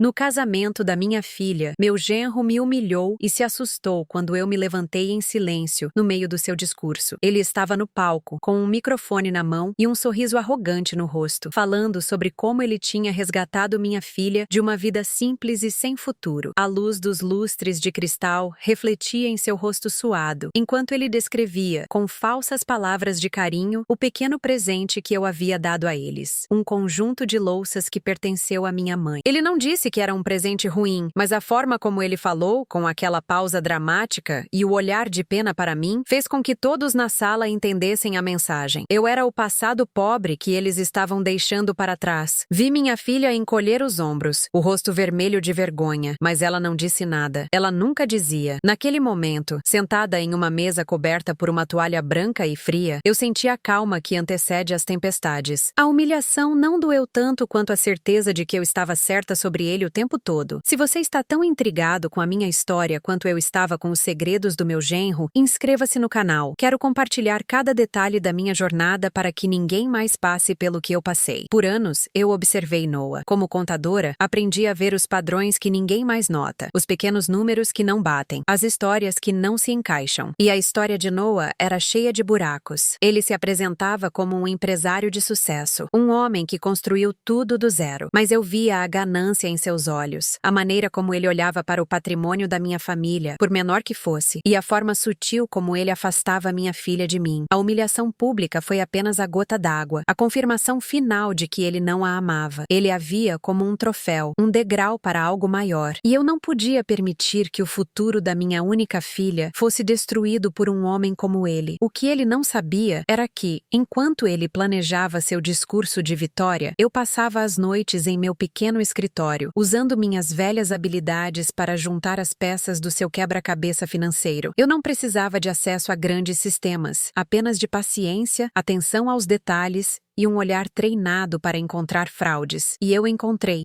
No casamento da minha filha, meu genro me humilhou e se assustou quando eu me levantei em silêncio no meio do seu discurso. Ele estava no palco, com um microfone na mão e um sorriso arrogante no rosto, falando sobre como ele tinha resgatado minha filha de uma vida simples e sem futuro. A luz dos lustres de cristal refletia em seu rosto suado, enquanto ele descrevia, com falsas palavras de carinho, o pequeno presente que eu havia dado a eles. Um conjunto de louças que pertenceu à minha mãe. Ele não disse que era um presente ruim, mas a forma como ele falou, com aquela pausa dramática e o olhar de pena para mim, fez com que todos na sala entendessem a mensagem. Eu era o passado pobre que eles estavam deixando para trás. Vi minha filha encolher os ombros, o rosto vermelho de vergonha, mas ela não disse nada. Ela nunca dizia. Naquele momento, sentada em uma mesa coberta por uma toalha branca e fria, eu senti a calma que antecede as tempestades. A humilhação não doeu tanto quanto a certeza de que eu estava certa sobre ele o tempo todo. Se você está tão intrigado com a minha história quanto eu estava com os segredos do meu genro, inscreva-se no canal. Quero compartilhar cada detalhe da minha jornada para que ninguém mais passe pelo que eu passei. Por anos, eu observei Noah. Como contadora, aprendi a ver os padrões que ninguém mais nota, os pequenos números que não batem, as histórias que não se encaixam. E a história de Noah era cheia de buracos. Ele se apresentava como um empresário de sucesso, um homem que construiu tudo do zero. Mas eu via a ganância em seus olhos, a maneira como ele olhava para o patrimônio da minha família, por menor que fosse, e a forma sutil como ele afastava minha filha de mim. A humilhação pública foi apenas a gota d'água, a confirmação final de que ele não a amava. Ele a via como um troféu, um degrau para algo maior. E eu não podia permitir que o futuro da minha única filha fosse destruído por um homem como ele. O que ele não sabia era que, enquanto ele planejava seu discurso de vitória, eu passava as noites em meu pequeno escritório, usando minhas velhas habilidades para juntar as peças do seu quebra-cabeça financeiro. Eu não precisava de acesso a grandes sistemas, apenas de paciência, atenção aos detalhes e um olhar treinado para encontrar fraudes. E eu encontrei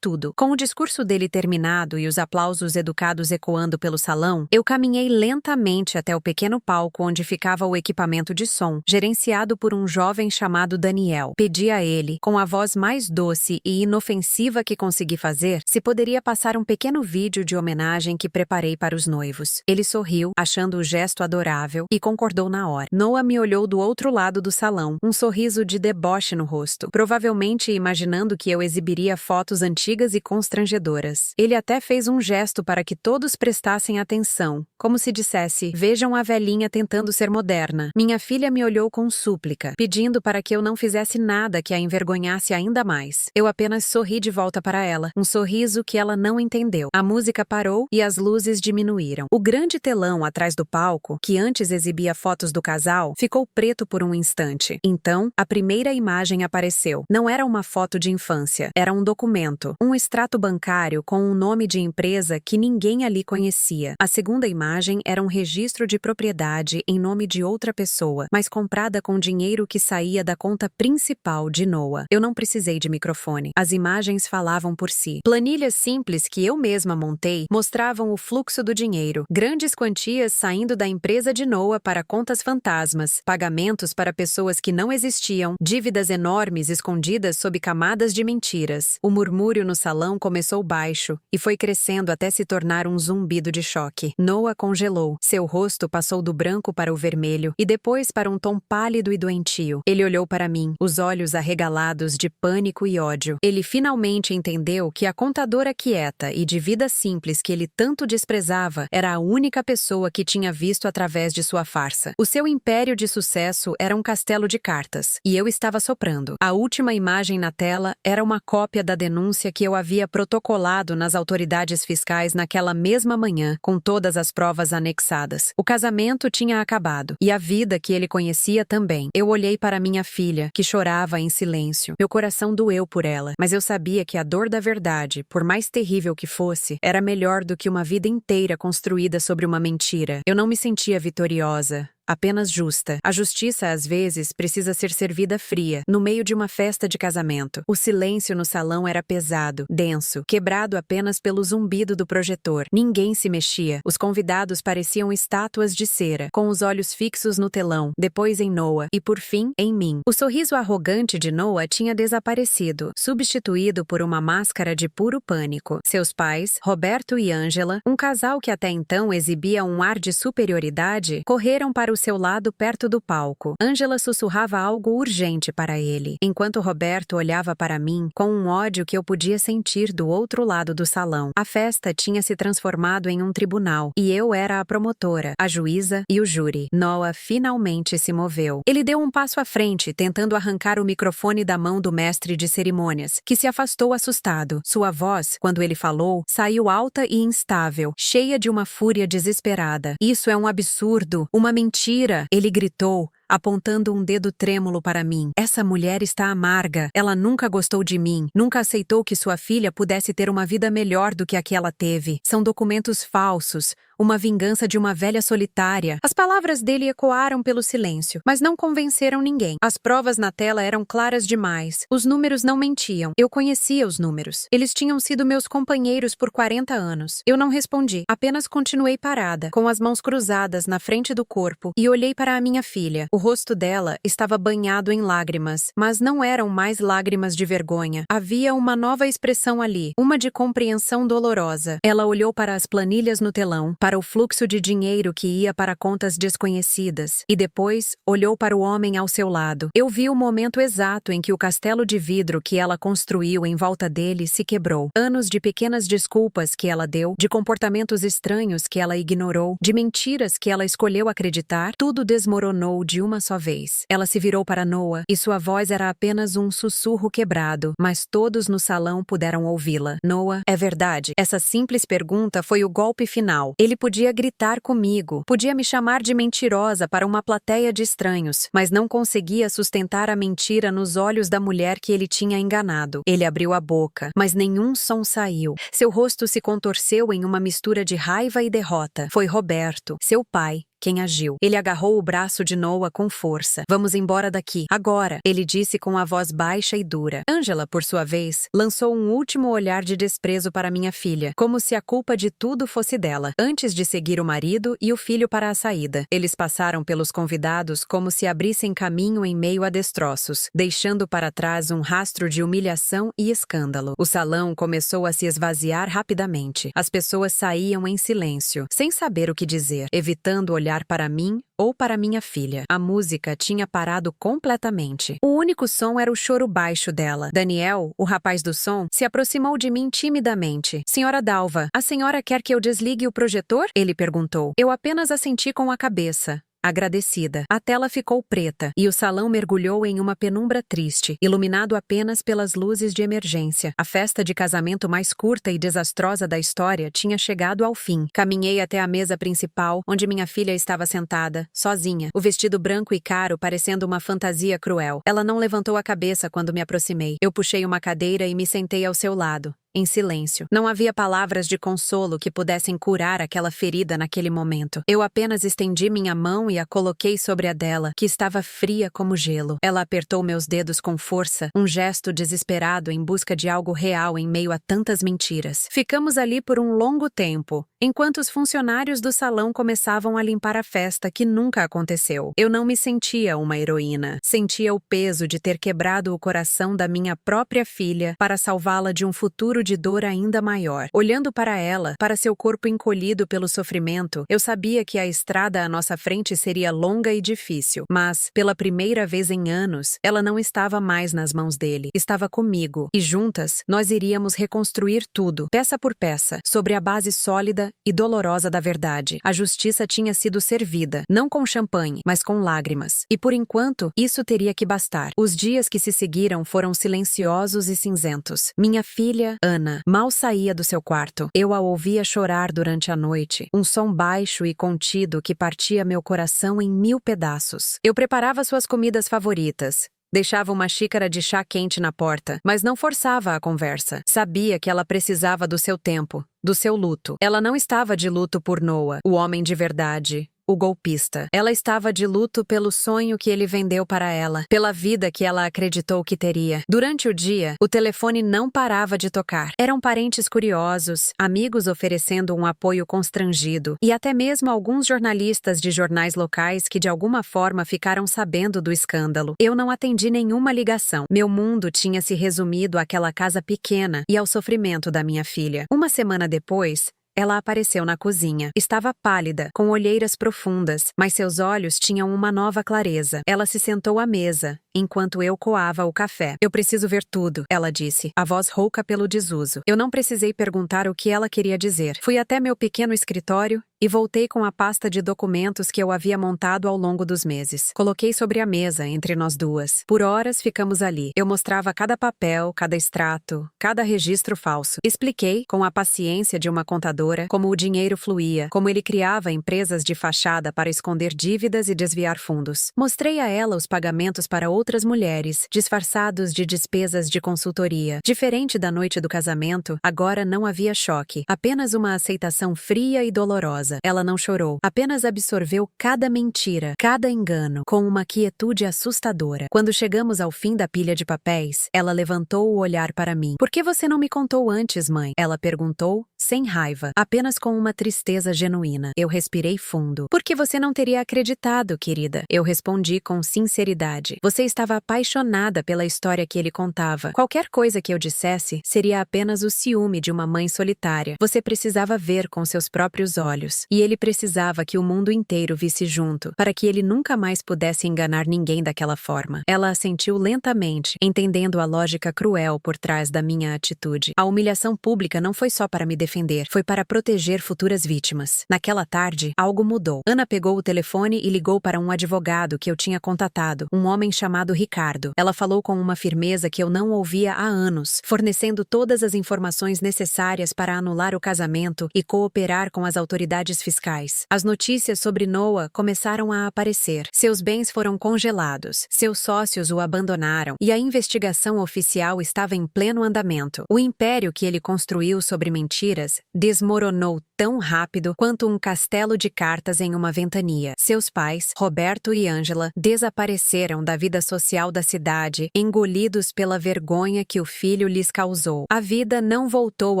tudo. Com o discurso dele terminado e os aplausos educados ecoando pelo salão, eu caminhei lentamente até o pequeno palco onde ficava o equipamento de som, gerenciado por um jovem chamado Daniel. Pedi a ele, com a voz mais doce e inofensiva que consegui fazer, se poderia passar um pequeno vídeo de homenagem que preparei para os noivos. Ele sorriu, achando o gesto adorável, e concordou na hora. Noah me olhou do outro lado do salão, um sorriso de deboche no rosto, provavelmente imaginando que eu exibiria fotos antigas e constrangedoras. Ele até fez um gesto para que todos prestassem atenção, como se dissesse: vejam a velhinha tentando ser moderna. Minha filha me olhou com súplica, pedindo para que eu não fizesse nada que a envergonhasse ainda mais. Eu apenas sorri de volta para ela, um sorriso que ela não entendeu. A música parou e as luzes diminuíram. O grande telão atrás do palco, que antes exibia fotos do casal, ficou preto por um instante. Então, a primeira imagem apareceu. Não era uma foto de infância, era um documento, um extrato bancário com um nome de empresa que ninguém ali conhecia. A segunda imagem era um registro de propriedade em nome de outra pessoa, mas comprada com dinheiro que saía da conta principal de Noah. Eu não precisei de microfone. As imagens falavam por si. Planilhas simples que eu mesma montei mostravam o fluxo do dinheiro, grandes quantias saindo da empresa de Noah para contas fantasmas, pagamentos para pessoas que não existiam, dívidas enormes escondidas sob camadas de mentiras. O murmúrio no salão começou baixo e foi crescendo até se tornar um zumbido de choque. Noah congelou. Seu rosto passou do branco para o vermelho e depois para um tom pálido e doentio. Ele olhou para mim, os olhos arregalados de pânico e ódio. Ele finalmente entendeu que a contadora quieta e de vida simples que ele tanto desprezava era a única pessoa que tinha visto através de sua farsa. O seu império de sucesso era um castelo de cartas, e eu estava soprando. A última imagem na tela era uma cópia da denúncia que eu havia protocolado nas autoridades fiscais naquela mesma manhã, com todas as provas anexadas. O casamento tinha acabado, e a vida que ele conhecia também. Eu olhei para minha filha, que chorava em silêncio. Meu coração doeu por ela, mas eu sabia que a dor da verdade, por mais terrível que fosse, era melhor do que uma vida inteira construída sobre uma mentira. Eu não me sentia vitoriosa, apenas justa. A justiça, às vezes, precisa ser servida fria, no meio de uma festa de casamento. O silêncio no salão era pesado, denso, quebrado apenas pelo zumbido do projetor. Ninguém se mexia. Os convidados pareciam estátuas de cera, com os olhos fixos no telão, depois em Noah e, por fim, em mim. O sorriso arrogante de Noah tinha desaparecido, substituído por uma máscara de puro pânico. Seus pais, Roberto e Angela, um casal que até então exibia um ar de superioridade, correram para o seu lado perto do palco. Angela sussurrava algo urgente para ele, enquanto Roberto olhava para mim com um ódio que eu podia sentir do outro lado do salão. A festa tinha se transformado em um tribunal, e eu era a promotora, a juíza e o júri. Noah finalmente se moveu. Ele deu um passo à frente, tentando arrancar o microfone da mão do mestre de cerimônias, que se afastou assustado. Sua voz, quando ele falou, saiu alta e instável, cheia de uma fúria desesperada. "Isso é um absurdo, uma mentira!" ele gritou, apontando um dedo trêmulo para mim. "Essa mulher está amarga. Ela nunca gostou de mim. Nunca aceitou que sua filha pudesse ter uma vida melhor do que a que ela teve. São documentos falsos. Uma vingança de uma velha solitária." As palavras dele ecoaram pelo silêncio, mas não convenceram ninguém. As provas na tela eram claras demais. Os números não mentiam. Eu conhecia os números. Eles tinham sido meus companheiros por 40 anos. Eu não respondi. Apenas continuei parada, com as mãos cruzadas na frente do corpo, e olhei para a minha filha. O rosto dela estava banhado em lágrimas, mas não eram mais lágrimas de vergonha. Havia uma nova expressão ali, uma de compreensão dolorosa. Ela olhou para as planilhas no telão, para o fluxo de dinheiro que ia para contas desconhecidas, e depois olhou para o homem ao seu lado. Eu vi o momento exato em que o castelo de vidro que ela construiu em volta dele se quebrou. Anos de pequenas desculpas que ela deu, de comportamentos estranhos que ela ignorou, de mentiras que ela escolheu acreditar, tudo desmoronou de uma só vez. Ela se virou para Noah, e sua voz era apenas um sussurro quebrado, mas todos no salão puderam ouvi-la. "Noah, é verdade." Essa simples pergunta foi o golpe final. Ele podia gritar comigo, podia me chamar de mentirosa para uma plateia de estranhos, mas não conseguia sustentar a mentira nos olhos da mulher que ele tinha enganado. Ele abriu a boca, mas nenhum som saiu. Seu rosto se contorceu em uma mistura de raiva e derrota. Foi Roberto, seu pai, quem agiu. Ele agarrou o braço de Noah com força. "Vamos embora daqui, agora!" ele disse com a voz baixa e dura. Angela, por sua vez, lançou um último olhar de desprezo para minha filha, como se a culpa de tudo fosse dela, antes de seguir o marido e o filho para a saída. Eles passaram pelos convidados como se abrissem caminho em meio a destroços, deixando para trás um rastro de humilhação e escândalo. O salão começou a se esvaziar rapidamente. As pessoas saíam em silêncio, sem saber o que dizer, evitando olhar para mim ou para minha filha. A música tinha parado completamente. O único som era o choro baixo dela. Daniel, o rapaz do som, se aproximou de mim timidamente. "Senhora Dalva, a senhora quer que eu desligue o projetor?" ele perguntou. Eu apenas assenti com a cabeça. Agradecida. A tela ficou preta, e o salão mergulhou em uma penumbra triste, iluminado apenas pelas luzes de emergência. A festa de casamento mais curta e desastrosa da história tinha chegado ao fim. Caminhei até a mesa principal, onde minha filha estava sentada, sozinha, o vestido branco e caro parecendo uma fantasia cruel. Ela não levantou a cabeça quando me aproximei. Eu puxei uma cadeira e me sentei ao seu lado, em silêncio. Não havia palavras de consolo que pudessem curar aquela ferida naquele momento. Eu apenas estendi minha mão e a coloquei sobre a dela, que estava fria como gelo. Ela apertou meus dedos com força, um gesto desesperado em busca de algo real em meio a tantas mentiras. Ficamos ali por um longo tempo, enquanto os funcionários do salão começavam a limpar a festa que nunca aconteceu. Eu não me sentia uma heroína. Sentia o peso de ter quebrado o coração da minha própria filha para salvá-la de um futuro de dor ainda maior. Olhando para ela, para seu corpo encolhido pelo sofrimento, eu sabia que a estrada à nossa frente seria longa e difícil, mas, pela primeira vez em anos, ela não estava mais nas mãos dele, estava comigo, e juntas, nós iríamos reconstruir tudo, peça por peça, sobre a base sólida e dolorosa da verdade. A justiça tinha sido servida, não com champanhe, mas com lágrimas, e por enquanto, isso teria que bastar. Os dias que se seguiram foram silenciosos e cinzentos. Minha filha, Ana, mal saía do seu quarto. Eu a ouvia chorar durante a noite, um som baixo e contido que partia meu coração em 1000 pedaços. Eu preparava suas comidas favoritas. Deixava uma xícara de chá quente na porta, mas não forçava a conversa. Sabia que ela precisava do seu tempo, do seu luto. Ela não estava de luto por Noah, o homem de verdade, o golpista. Ela estava de luto pelo sonho que ele vendeu para ela, pela vida que ela acreditou que teria. Durante o dia, o telefone não parava de tocar. Eram parentes curiosos, amigos oferecendo um apoio constrangido e até mesmo alguns jornalistas de jornais locais que de alguma forma ficaram sabendo do escândalo. Eu não atendi nenhuma ligação. Meu mundo tinha se resumido àquela casa pequena e ao sofrimento da minha filha. Uma semana depois, ela apareceu na cozinha. Estava pálida, com olheiras profundas, mas seus olhos tinham uma nova clareza. Ela se sentou à mesa, enquanto eu coava o café. "Eu preciso ver tudo", ela disse, a voz rouca pelo desuso. Eu não precisei perguntar o que ela queria dizer. Fui até meu pequeno escritório e voltei com a pasta de documentos que eu havia montado ao longo dos meses. Coloquei sobre a mesa, entre nós duas. Por horas ficamos ali. Eu mostrava cada papel, cada extrato, cada registro falso. Expliquei, com a paciência de uma contadora, como o dinheiro fluía, como ele criava empresas de fachada para esconder dívidas e desviar fundos. Mostrei a ela os pagamentos para outras mulheres, disfarçados de despesas de consultoria. Diferente da noite do casamento, agora não havia choque, apenas uma aceitação fria e dolorosa. Ela não chorou, apenas absorveu cada mentira, cada engano, com uma quietude assustadora. Quando chegamos ao fim da pilha de papéis, ela levantou o olhar para mim. "Por que você não me contou antes, mãe?" Ela perguntou, sem raiva, apenas com uma tristeza genuína. Eu respirei fundo. "Por que você não teria acreditado, querida?" Eu respondi com sinceridade. "Você estava apaixonada pela história que ele contava. Qualquer coisa que eu dissesse seria apenas o ciúme de uma mãe solitária. Você precisava ver com seus próprios olhos. E ele precisava que o mundo inteiro visse junto, para que ele nunca mais pudesse enganar ninguém daquela forma." Ela assentiu lentamente, entendendo a lógica cruel por trás da minha atitude. A humilhação pública não foi só para me defender, foi para proteger futuras vítimas. Naquela tarde, algo mudou. Ana pegou o telefone e ligou para um advogado que eu tinha contatado, um homem chamado Ricardo. Ela falou com uma firmeza que eu não ouvia há anos, fornecendo todas as informações necessárias para anular o casamento e cooperar com as autoridades fiscais. As notícias sobre Noah começaram a aparecer. Seus bens foram congelados, seus sócios o abandonaram e a investigação oficial estava em pleno andamento. O império que ele construiu sobre mentiras desmoronou tão rápido quanto um castelo de cartas em uma ventania. Seus pais, Roberto e Ângela, desapareceram da vida social da cidade, engolidos pela vergonha que o filho lhes causou. A vida não voltou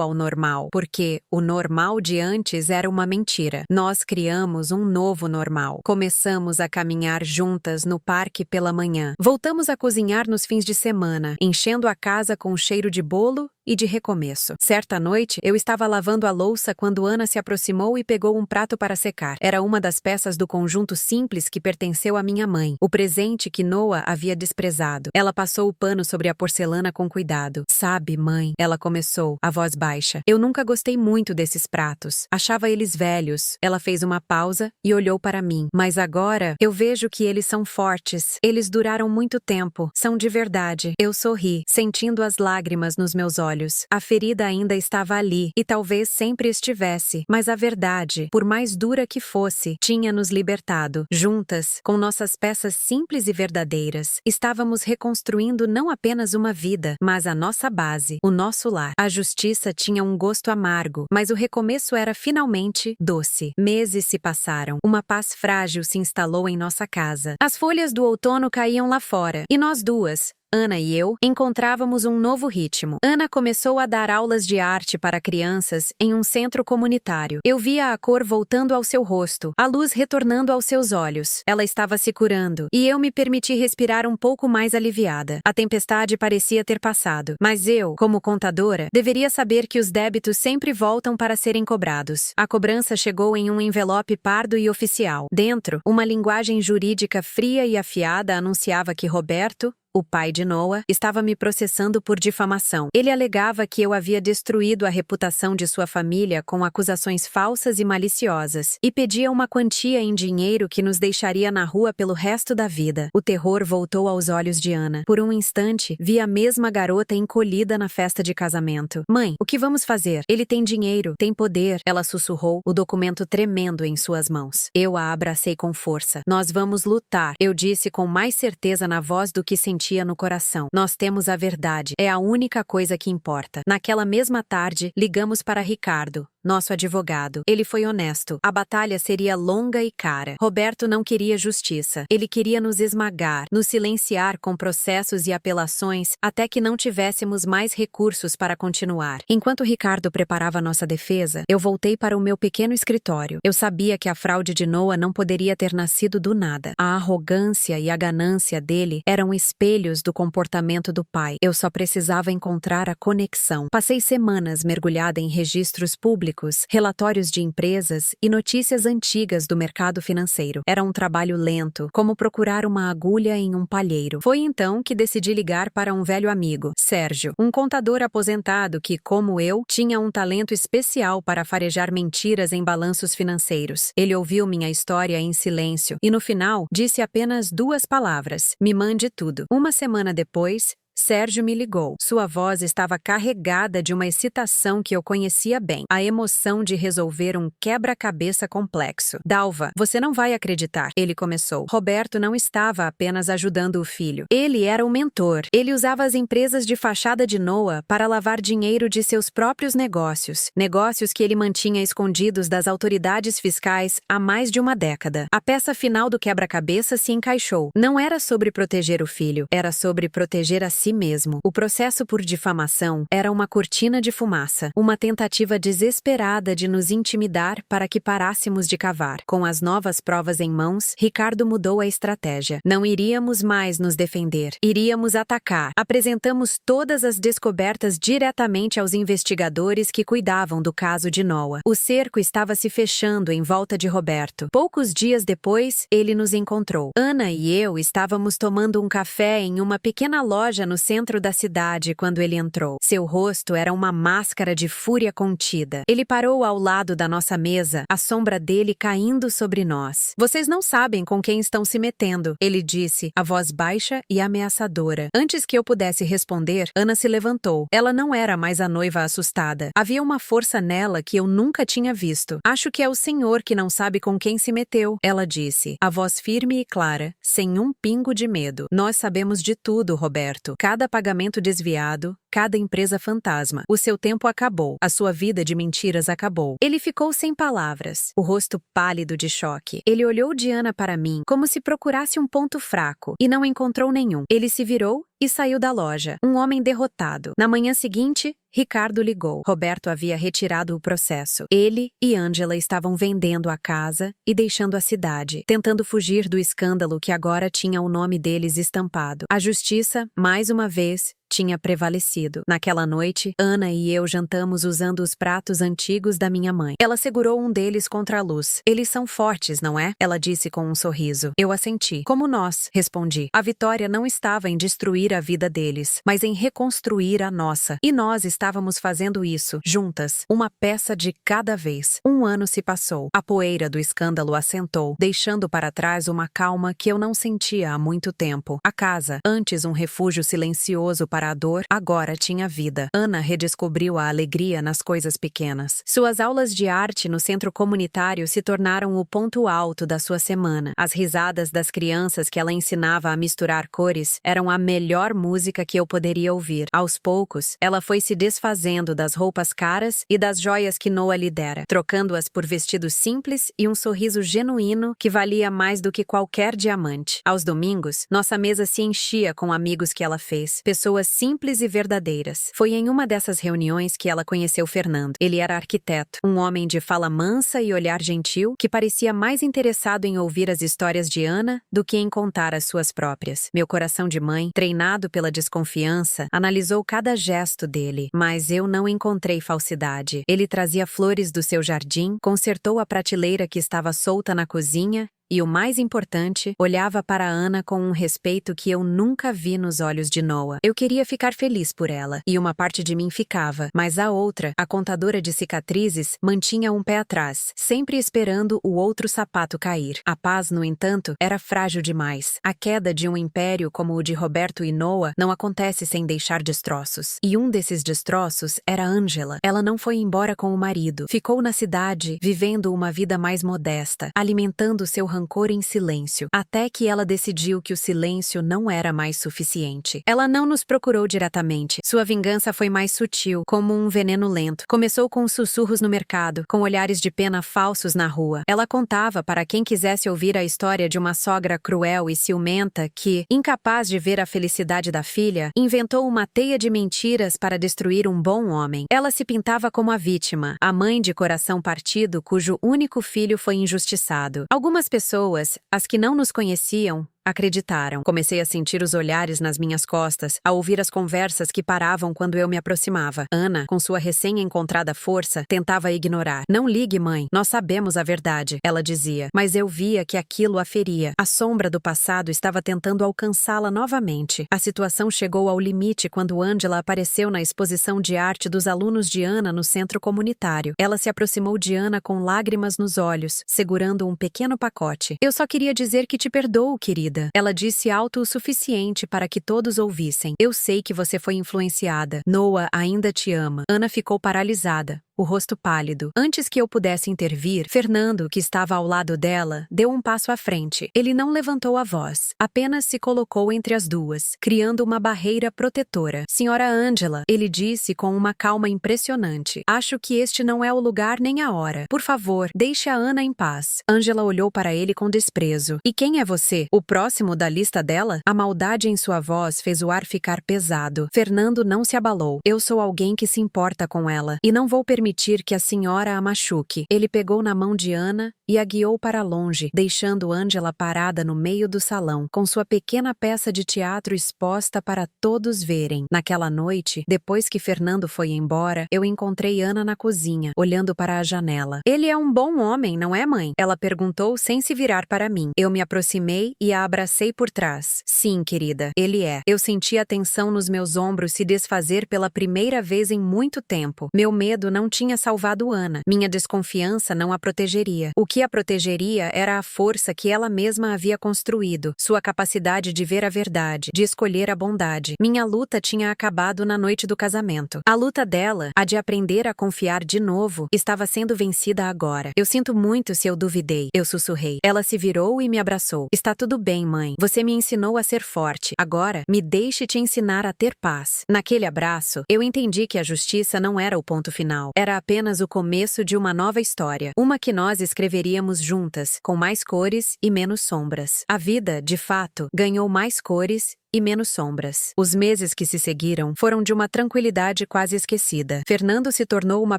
ao normal, porque o normal de antes era uma mentira. Nós criamos um novo normal. Começamos a caminhar juntas no parque pela manhã. Voltamos a cozinhar nos fins de semana, enchendo a casa com cheiro de bolo e de recomeço. Certa noite, eu estava lavando a louça quando Ana se aproximou e pegou um prato para secar. Era uma das peças do conjunto simples que pertenceu à minha mãe, o presente que Noah havia desprezado. Ela passou o pano sobre a porcelana com cuidado. "Sabe, mãe", ela começou, a voz baixa, "eu nunca gostei muito desses pratos. Achava eles velhos." Ela fez uma pausa e olhou para mim. "Mas agora, eu vejo que eles são fortes. Eles duraram muito tempo. São de verdade." Eu sorri, sentindo as lágrimas nos meus olhos. A ferida ainda estava ali, e talvez sempre estivesse, mas a verdade, por mais dura que fosse, tinha nos libertado. Juntas, com nossas peças simples e verdadeiras, estávamos reconstruindo não apenas uma vida, mas a nossa base, o nosso lar. A justiça tinha um gosto amargo, mas o recomeço era finalmente doce. Meses se passaram. Uma paz frágil se instalou em nossa casa. As folhas do outono caíam lá fora, e nós duas, Ana e eu, encontrávamos um novo ritmo. Ana começou a dar aulas de arte para crianças em um centro comunitário. Eu via a cor voltando ao seu rosto, a luz retornando aos seus olhos. Ela estava se curando, e eu me permiti respirar um pouco mais aliviada. A tempestade parecia ter passado, mas eu, como contadora, deveria saber que os débitos sempre voltam para serem cobrados. A cobrança chegou em um envelope pardo e oficial. Dentro, uma linguagem jurídica fria e afiada anunciava que Roberto, o pai de Noah, estava me processando por difamação. Ele alegava que eu havia destruído a reputação de sua família com acusações falsas e maliciosas, e pedia uma quantia em dinheiro que nos deixaria na rua pelo resto da vida. O terror voltou aos olhos de Ana. Por um instante, vi a mesma garota encolhida na festa de casamento. "Mãe, o que vamos fazer? Ele tem dinheiro, tem poder", ela sussurrou, o documento tremendo em suas mãos. Eu a abracei com força. "Nós vamos lutar", eu disse com mais certeza na voz do que sentia no coração. "Nós temos a verdade. É a única coisa que importa." Naquela mesma tarde, ligamos para Ricardo, nosso advogado. Ele foi honesto. A batalha seria longa e cara. Roberto não queria justiça. Ele queria nos esmagar, nos silenciar com processos e apelações até que não tivéssemos mais recursos para continuar. Enquanto Ricardo preparava nossa defesa, eu voltei para o meu pequeno escritório. Eu sabia que a fraude de Noah não poderia ter nascido do nada. A arrogância e a ganância dele eram espelhos do comportamento do pai. Eu só precisava encontrar a conexão. Passei semanas mergulhada em registros públicos, relatórios de empresas e notícias antigas do mercado financeiro. Era um trabalho lento, como procurar uma agulha em um palheiro. Foi então que decidi ligar para um velho amigo, Sérgio, um contador aposentado que, como eu, tinha um talento especial para farejar mentiras em balanços financeiros. Ele ouviu minha história em silêncio e, no final, disse apenas 2 palavras: me mande tudo. Uma semana depois, Sérgio me ligou. Sua voz estava carregada de uma excitação que eu conhecia bem, a emoção de resolver um quebra-cabeça complexo. Dalva, você não vai acreditar, ele começou. Roberto não estava apenas ajudando o filho. Ele era o mentor. Ele usava as empresas de fachada de Noah para lavar dinheiro de seus próprios negócios. Negócios que ele mantinha escondidos das autoridades fiscais há mais de uma década. A peça final do quebra-cabeça se encaixou. Não era sobre proteger o filho, era sobre proteger a si mesmo. O processo por difamação era uma cortina de fumaça, uma tentativa desesperada de nos intimidar para que parássemos de cavar. Com as novas provas em mãos, Ricardo mudou a estratégia. Não iríamos mais nos defender, iríamos atacar. Apresentamos todas as descobertas diretamente aos investigadores que cuidavam do caso de Noah. O cerco estava se fechando em volta de Roberto. Poucos dias depois, ele nos encontrou. Ana e eu estávamos tomando um café em uma pequena loja no centro da cidade quando ele entrou. Seu rosto era uma máscara de fúria contida. Ele parou ao lado da nossa mesa, a sombra dele caindo sobre nós. Vocês não sabem com quem estão se metendo, ele disse, a voz baixa e ameaçadora. Antes que eu pudesse responder, Ana se levantou. Ela não era mais a noiva assustada. Havia uma força nela que eu nunca tinha visto. Acho que é o senhor que não sabe com quem se meteu, ela disse, a voz firme e clara, sem um pingo de medo. Nós sabemos de tudo, Roberto. Cada pagamento desviado, cada empresa fantasma. O seu tempo acabou. A sua vida de mentiras acabou. Ele ficou sem palavras, o rosto pálido de choque. Ele olhou de Ana para mim, como se procurasse um ponto fraco, e não encontrou nenhum. Ele se virou e saiu da loja, um homem derrotado. Na manhã seguinte, Ricardo ligou. Roberto havia retirado o processo. Ele e Ângela estavam vendendo a casa e deixando a cidade, tentando fugir do escândalo que agora tinha o nome deles estampado. A justiça, mais uma vez, tinha prevalecido. Naquela noite, Ana e eu jantamos usando os pratos antigos da minha mãe. Ela segurou um deles contra a luz. Eles são fortes, não é? Ela disse com um sorriso. Eu assenti. Como nós, respondi. A vitória não estava em destruir a vida deles, mas em reconstruir a nossa. E nós estávamos fazendo isso, juntas, uma peça de cada vez. Um ano se passou. A poeira do escândalo assentou, deixando para trás uma calma que eu não sentia há muito tempo. A casa, antes um refúgio silencioso para a dor, agora tinha vida. Ana redescobriu a alegria nas coisas pequenas. Suas aulas de arte no centro comunitário se tornaram o ponto alto da sua semana. As risadas das crianças que ela ensinava a misturar cores eram a melhor música que eu poderia ouvir. Aos poucos, ela foi se desfazendo das roupas caras e das joias que Noah lhe dera, trocando-as por vestidos simples e um sorriso genuíno que valia mais do que qualquer diamante. Aos domingos, nossa mesa se enchia com amigos que ela fez, pessoas simples e verdadeiras. Foi em uma dessas reuniões que ela conheceu Fernando. Ele era arquiteto, um homem de fala mansa e olhar gentil que parecia mais interessado em ouvir as histórias de Ana do que em contar as suas próprias. Meu coração de mãe, treinado pela desconfiança, analisou cada gesto dele, mas eu não encontrei falsidade. Ele trazia flores do seu jardim, consertou a prateleira que estava solta na cozinha e, o mais importante, olhava para Ana com um respeito que eu nunca vi nos olhos de Noah. Eu queria ficar feliz por ela, e uma parte de mim ficava, mas a outra, a contadora de cicatrizes, mantinha um pé atrás, sempre esperando o outro sapato cair. A paz, no entanto, era frágil demais. A queda de um império como o de Roberto e Noah não acontece sem deixar destroços. E um desses destroços era Ângela. Ela não foi embora com o marido. Ficou na cidade, vivendo uma vida mais modesta, alimentando seu rancor rancor em silêncio, até que ela decidiu que o silêncio não era mais suficiente. Ela não nos procurou diretamente. Sua vingança foi mais sutil, como um veneno lento. Começou com sussurros no mercado, com olhares de pena falsos na rua. Ela contava para quem quisesse ouvir a história de uma sogra cruel e ciumenta que, incapaz de ver a felicidade da filha, inventou uma teia de mentiras para destruir um bom homem. Ela se pintava como a vítima, a mãe de coração partido cujo único filho foi injustiçado. Algumas pessoas, as que não nos conheciam, acreditaram. Comecei a sentir os olhares nas minhas costas, a ouvir as conversas que paravam quando eu me aproximava. Ana, com sua recém-encontrada força, tentava ignorar. Não ligue, mãe. Nós sabemos a verdade, ela dizia. Mas eu via que aquilo a feria. A sombra do passado estava tentando alcançá-la novamente. A situação chegou ao limite quando Angela apareceu na exposição de arte dos alunos de Ana no centro comunitário. Ela se aproximou de Ana com lágrimas nos olhos, segurando um pequeno pacote. Eu só queria dizer que te perdoo, querida. Ela disse alto o suficiente para que todos ouvissem. Eu sei que você foi influenciada. Noah ainda te ama. Ana ficou paralisada, o rosto pálido. Antes que eu pudesse intervir, Fernando, que estava ao lado dela, deu um passo à frente. Ele não levantou a voz, apenas se colocou entre as duas, criando uma barreira protetora. Senhora Angela, ele disse com uma calma impressionante. Acho que este não é o lugar nem a hora. Por favor, deixe a Ana em paz. Angela olhou para ele com desprezo. E quem é você? O próximo da lista dela? A maldade em sua voz fez o ar ficar pesado. Fernando não se abalou. Eu sou alguém que se importa com ela, e não vou permitir que a senhora a machuque. Ele pegou na mão de Ana e a guiou para longe, deixando Angela parada no meio do salão, com sua pequena peça de teatro exposta para todos verem. Naquela noite, depois que Fernando foi embora, eu encontrei Ana na cozinha, olhando para a janela. Ele é um bom homem, não é, mãe? Ela perguntou sem se virar para mim. Eu me aproximei e a abracei por trás. Sim, querida, ele é. Eu senti a tensão nos meus ombros se desfazer pela primeira vez em muito tempo. Meu medo não tinha salvado Ana. Minha desconfiança não a protegeria. O que a protegeria era a força que ela mesma havia construído, sua capacidade de ver a verdade, de escolher a bondade. Minha luta tinha acabado na noite do casamento. A luta dela, a de aprender a confiar de novo, estava sendo vencida agora. Eu sinto muito se eu duvidei, eu sussurrei. Ela se virou e me abraçou. Está tudo bem, mãe. Você me ensinou a ser forte. Agora, me deixe te ensinar a ter paz. Naquele abraço, eu entendi que a justiça não era o ponto final. Era apenas o começo de uma nova história. Uma que nós escreveríamos juntas, com mais cores e menos sombras. A vida, de fato, ganhou mais cores e menos sombras. Os meses que se seguiram foram de uma tranquilidade quase esquecida. Fernando se tornou uma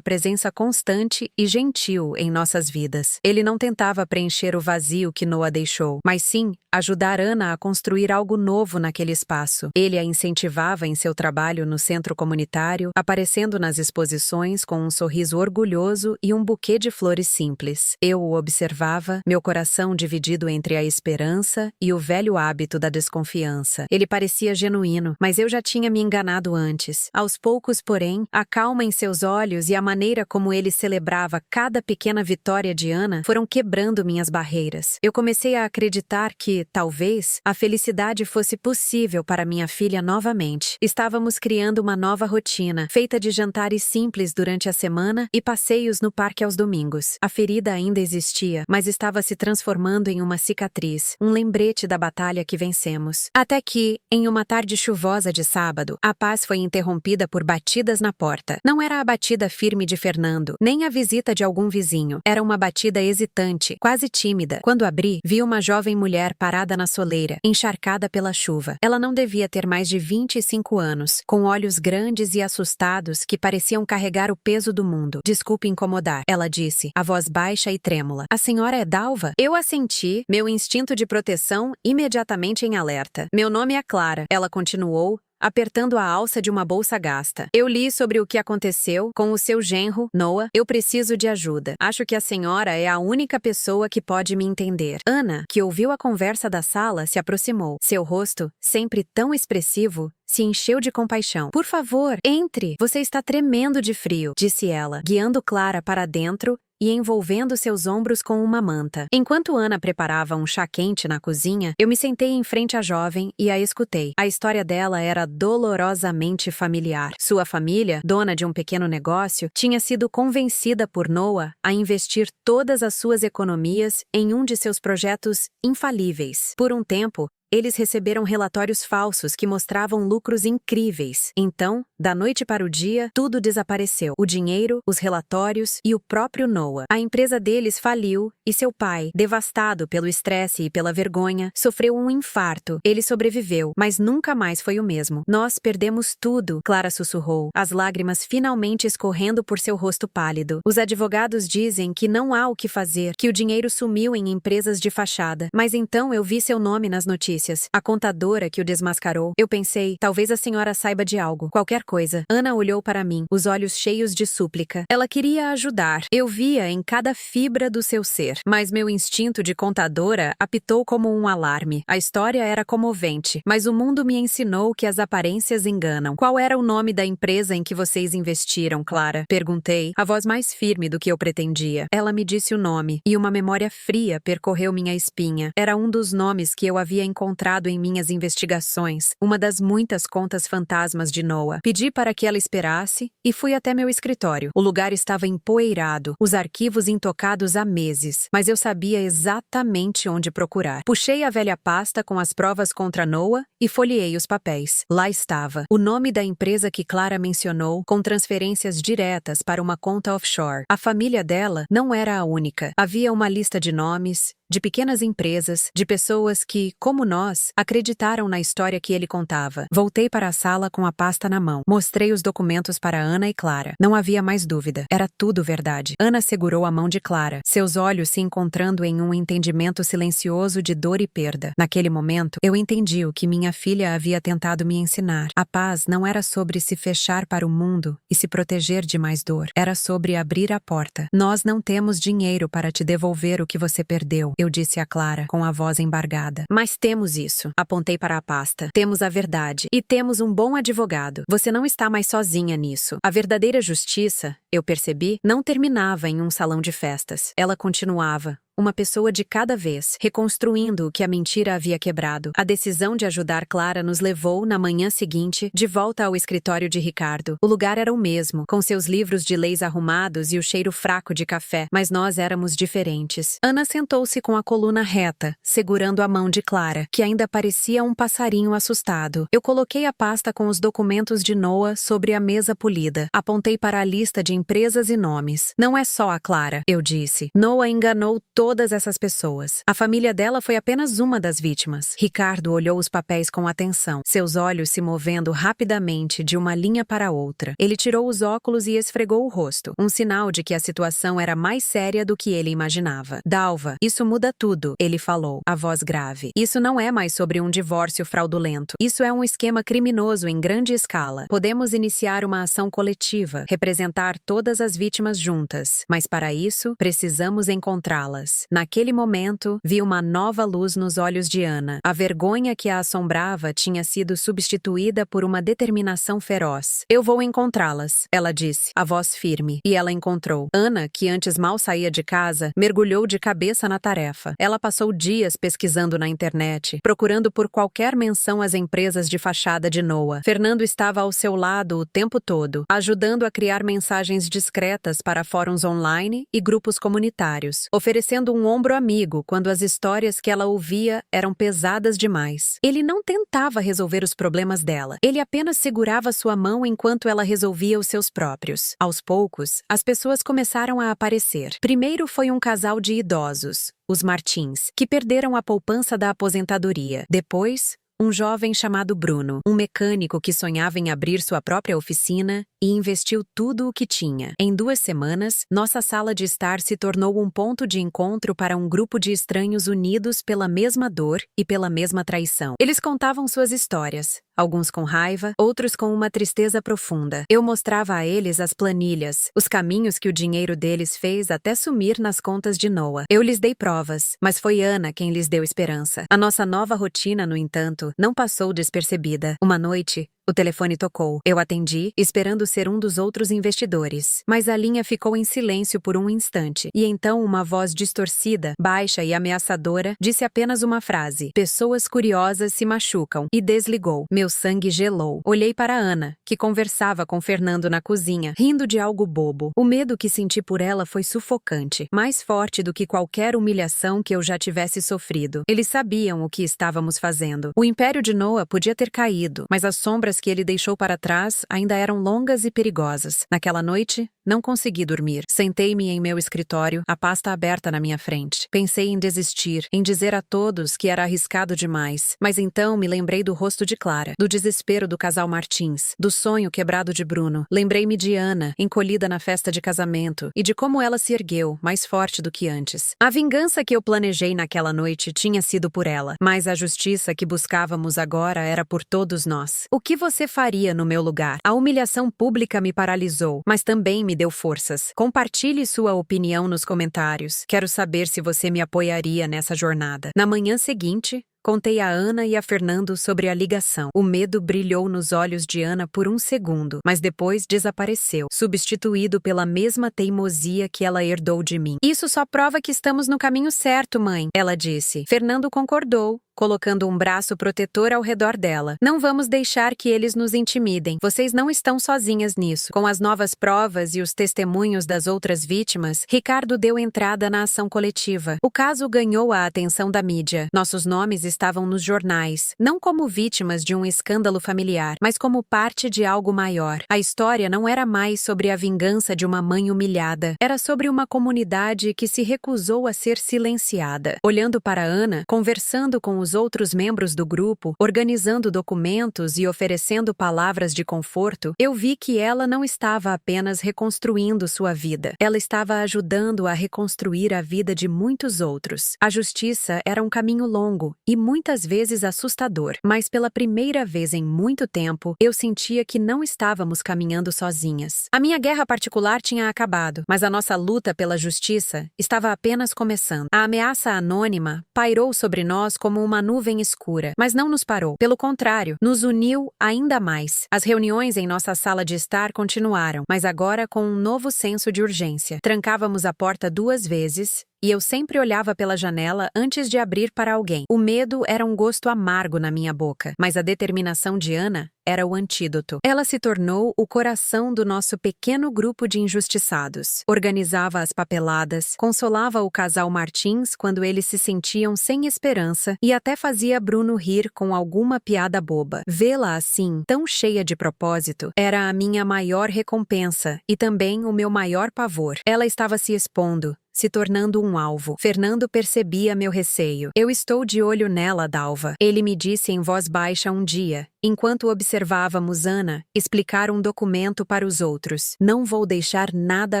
presença constante e gentil em nossas vidas. Ele não tentava preencher o vazio que Noah deixou, mas sim ajudar Ana a construir algo novo naquele espaço. Ele a incentivava em seu trabalho no centro comunitário, aparecendo nas exposições com um sorriso orgulhoso e um buquê de flores simples. Eu o observava, meu coração dividido entre a esperança e o velho hábito da desconfiança. Ele parecia genuíno, mas eu já tinha me enganado antes. Aos poucos, porém, a calma em seus olhos e a maneira como ele celebrava cada pequena vitória de Ana foram quebrando minhas barreiras. Eu comecei a acreditar que, talvez, a felicidade fosse possível para minha filha novamente. Estávamos criando uma nova rotina, feita de jantares simples durante a semana e passeios no parque aos domingos. A ferida ainda existia, mas estava se transformando em uma cicatriz, um lembrete da batalha que vencemos. Até que, em uma tarde chuvosa de sábado, a paz foi interrompida por batidas na porta. Não era a batida firme de Fernando, nem a visita de algum vizinho. Era uma batida hesitante, quase tímida. Quando abri, vi uma jovem mulher parada na soleira, encharcada pela chuva. Ela não devia ter mais de 25 anos, com olhos grandes e assustados que pareciam carregar o peso do mundo. Desculpe incomodar, ela disse, a voz baixa e trêmula. A senhora é Dalva? Eu assenti, meu instinto de proteção imediatamente em alerta. Meu nome é Clara, ela continuou, apertando a alça de uma bolsa gasta. Eu li sobre o que aconteceu com o seu genro, Noah. Eu preciso de ajuda. Acho que a senhora é a única pessoa que pode me entender. Ana, que ouviu a conversa da sala, se aproximou. Seu rosto, sempre tão expressivo, se encheu de compaixão. Por favor, entre! Você está tremendo de frio, disse ela, guiando Clara para dentro e envolvendo seus ombros com uma manta. Enquanto Ana preparava um chá quente na cozinha, eu me sentei em frente à jovem e a escutei. A história dela era dolorosamente familiar. Sua família, dona de um pequeno negócio, tinha sido convencida por Noah a investir todas as suas economias em um de seus projetos infalíveis. Por um tempo, eles receberam relatórios falsos que mostravam lucros incríveis. Então, da noite para o dia, tudo desapareceu. O dinheiro, os relatórios e o próprio Noah. A empresa deles faliu e seu pai, devastado pelo estresse e pela vergonha, sofreu um infarto. Ele sobreviveu, mas nunca mais foi o mesmo. Nós perdemos tudo, Clara sussurrou, as lágrimas finalmente escorrendo por seu rosto pálido. Os advogados dizem que não há o que fazer, que o dinheiro sumiu em empresas de fachada. Mas então eu vi seu nome nas notícias. A contadora que o desmascarou. Eu pensei, talvez a senhora saiba de algo. Qualquer coisa. Ana olhou para mim, os olhos cheios de súplica. Ela queria ajudar. Eu via em cada fibra do seu ser. Mas meu instinto de contadora apitou como um alarme. A história era comovente, mas o mundo me ensinou que as aparências enganam. Qual era o nome da empresa em que vocês investiram, Clara? Perguntei, a voz mais firme do que eu pretendia. Ela me disse o nome, e uma memória fria percorreu minha espinha. Era um dos nomes que eu havia encontrado em minhas investigações, uma das muitas contas fantasmas de Noah. Pedi para que ela esperasse e fui até meu escritório. O lugar estava empoeirado, os arquivos intocados há meses, mas eu sabia exatamente onde procurar. Puxei a velha pasta com as provas contra Noah e folheei os papéis. Lá estava o nome da empresa que Clara mencionou, com transferências diretas para uma conta offshore. A família dela não era a única. Havia uma lista de nomes, de pequenas empresas, de pessoas que, como nós, acreditaram na história que ele contava. Voltei para a sala com a pasta na mão. Mostrei os documentos para Ana e Clara. Não havia mais dúvida. Era tudo verdade. Ana segurou a mão de Clara, seus olhos se encontrando em um entendimento silencioso de dor e perda. Naquele momento, eu entendi o que minha filha havia tentado me ensinar. A paz não era sobre se fechar para o mundo e se proteger de mais dor. Era sobre abrir a porta. Nós não temos dinheiro para te devolver o que você perdeu. Eu disse a Clara, com a voz embargada. Mas temos isso. Apontei para a pasta. Temos a verdade. E temos um bom advogado. Você não está mais sozinha nisso. A verdadeira justiça, eu percebi, não terminava em um salão de festas. Ela continuava. Uma pessoa de cada vez, reconstruindo o que a mentira havia quebrado. A decisão de ajudar Clara nos levou, na manhã seguinte, de volta ao escritório de Ricardo. O lugar era o mesmo, com seus livros de leis arrumados e o cheiro fraco de café, mas nós éramos diferentes. Ana sentou-se com a coluna reta, segurando a mão de Clara, que ainda parecia um passarinho assustado. Eu coloquei a pasta com os documentos de Noah sobre a mesa polida. Apontei para a lista de empresas e nomes. Não é só a Clara, eu disse. Noah enganou todas essas pessoas. A família dela foi apenas uma das vítimas. Ricardo olhou os papéis com atenção, seus olhos se movendo rapidamente de uma linha para outra. Ele tirou os óculos e esfregou o rosto, um sinal de que a situação era mais séria do que ele imaginava. Dalva, isso muda tudo, ele falou, a voz grave. Isso não é mais sobre um divórcio fraudulento. Isso é um esquema criminoso em grande escala. Podemos iniciar uma ação coletiva, representar todas as vítimas juntas, mas para isso, precisamos encontrá-las. Naquele momento, vi uma nova luz nos olhos de Ana. A vergonha que a assombrava tinha sido substituída por uma determinação feroz. Eu vou encontrá-las, ela disse, a voz firme. E ela encontrou. Ana, que antes mal saía de casa, mergulhou de cabeça na tarefa. Ela passou dias pesquisando na internet, procurando por qualquer menção às empresas de fachada de Noah. Fernando estava ao seu lado o tempo todo, ajudando a criar mensagens discretas para fóruns online e grupos comunitários, oferecendo um ombro amigo quando as histórias que ela ouvia eram pesadas demais. Ele não tentava resolver os problemas dela. Ele apenas segurava sua mão enquanto ela resolvia os seus próprios. Aos poucos, as pessoas começaram a aparecer. Primeiro foi um casal de idosos, os Martins, que perderam a poupança da aposentadoria. Depois, um jovem chamado Bruno, um mecânico que sonhava em abrir sua própria oficina e investiu tudo o que tinha. Em 2 semanas, nossa sala de estar se tornou um ponto de encontro para um grupo de estranhos unidos pela mesma dor e pela mesma traição. Eles contavam suas histórias, alguns com raiva, outros com uma tristeza profunda. Eu mostrava a eles as planilhas, os caminhos que o dinheiro deles fez até sumir nas contas de Noah. Eu lhes dei provas, mas foi Ana quem lhes deu esperança. A nossa nova rotina, no entanto, não passou despercebida. Uma noite, O telefone tocou. Eu atendi, esperando ser um dos outros investidores. Mas a linha ficou em silêncio por um instante. E então uma voz distorcida, baixa e ameaçadora, disse apenas uma frase: "Pessoas curiosas se machucam", e desligou. Meu sangue gelou. Olhei para Ana, que conversava com Fernando na cozinha, rindo de algo bobo. O medo que senti por ela foi sufocante, mais forte do que qualquer humilhação que eu já tivesse sofrido. Eles sabiam o que estávamos fazendo. O império de Noah podia ter caído, mas as sombras que ele deixou para trás ainda eram longas e perigosas. Naquela noite, não consegui dormir. Sentei-me em meu escritório, a pasta aberta na minha frente. Pensei em desistir, em dizer a todos que era arriscado demais. Mas então me lembrei do rosto de Clara, do desespero do casal Martins, do sonho quebrado de Bruno. Lembrei-me de Ana, encolhida na festa de casamento, e de como ela se ergueu, mais forte do que antes. A vingança que eu planejei naquela noite tinha sido por ela, mas a justiça que buscávamos agora era por todos nós. O que você faria no meu lugar? A humilhação pública me paralisou, mas também me deu forças. Compartilhe sua opinião nos comentários. Quero saber se você me apoiaria nessa jornada. Na manhã seguinte, contei a Ana e a Fernando sobre a ligação. O medo brilhou nos olhos de Ana por um segundo, mas depois desapareceu, substituído pela mesma teimosia que ela herdou de mim. "Isso só prova que estamos no caminho certo, mãe", ela disse. Fernando concordou, colocando um braço protetor ao redor dela. "Não vamos deixar que eles nos intimidem. Vocês não estão sozinhas nisso." Com as novas provas e os testemunhos das outras vítimas, Ricardo deu entrada na ação coletiva. O caso ganhou a atenção da mídia. Nossos nomes estavam nos jornais, não como vítimas de um escândalo familiar, mas como parte de algo maior. A história não era mais sobre a vingança de uma mãe humilhada. Era sobre uma comunidade que se recusou a ser silenciada. Olhando para Ana, conversando com os outros membros do grupo, organizando documentos e oferecendo palavras de conforto, eu vi que ela não estava apenas reconstruindo sua vida. Ela estava ajudando a reconstruir a vida de muitos outros. A justiça era um caminho longo e muitas vezes assustador, mas pela primeira vez em muito tempo, eu sentia que não estávamos caminhando sozinhas. A minha guerra particular tinha acabado, mas a nossa luta pela justiça estava apenas começando. A ameaça anônima pairou sobre nós como uma nuvem escura, mas não nos parou. Pelo contrário, nos uniu ainda mais. As reuniões em nossa sala de estar continuaram, mas agora com um novo senso de urgência. Trancávamos a porta 2 vezes, e eu sempre olhava pela janela antes de abrir para alguém. O medo era um gosto amargo na minha boca, mas a determinação de Ana era o antídoto. Ela se tornou o coração do nosso pequeno grupo de injustiçados. Organizava as papeladas, consolava o casal Martins quando eles se sentiam sem esperança e até fazia Bruno rir com alguma piada boba. Vê-la assim, tão cheia de propósito, era a minha maior recompensa e também o meu maior pavor. Ela estava se expondo, se tornando um alvo. Fernando percebia meu receio. "Eu estou de olho nela, Dalva", ele me disse em voz baixa um dia, enquanto observávamos Ana explicar um documento para os outros. "Não vou deixar nada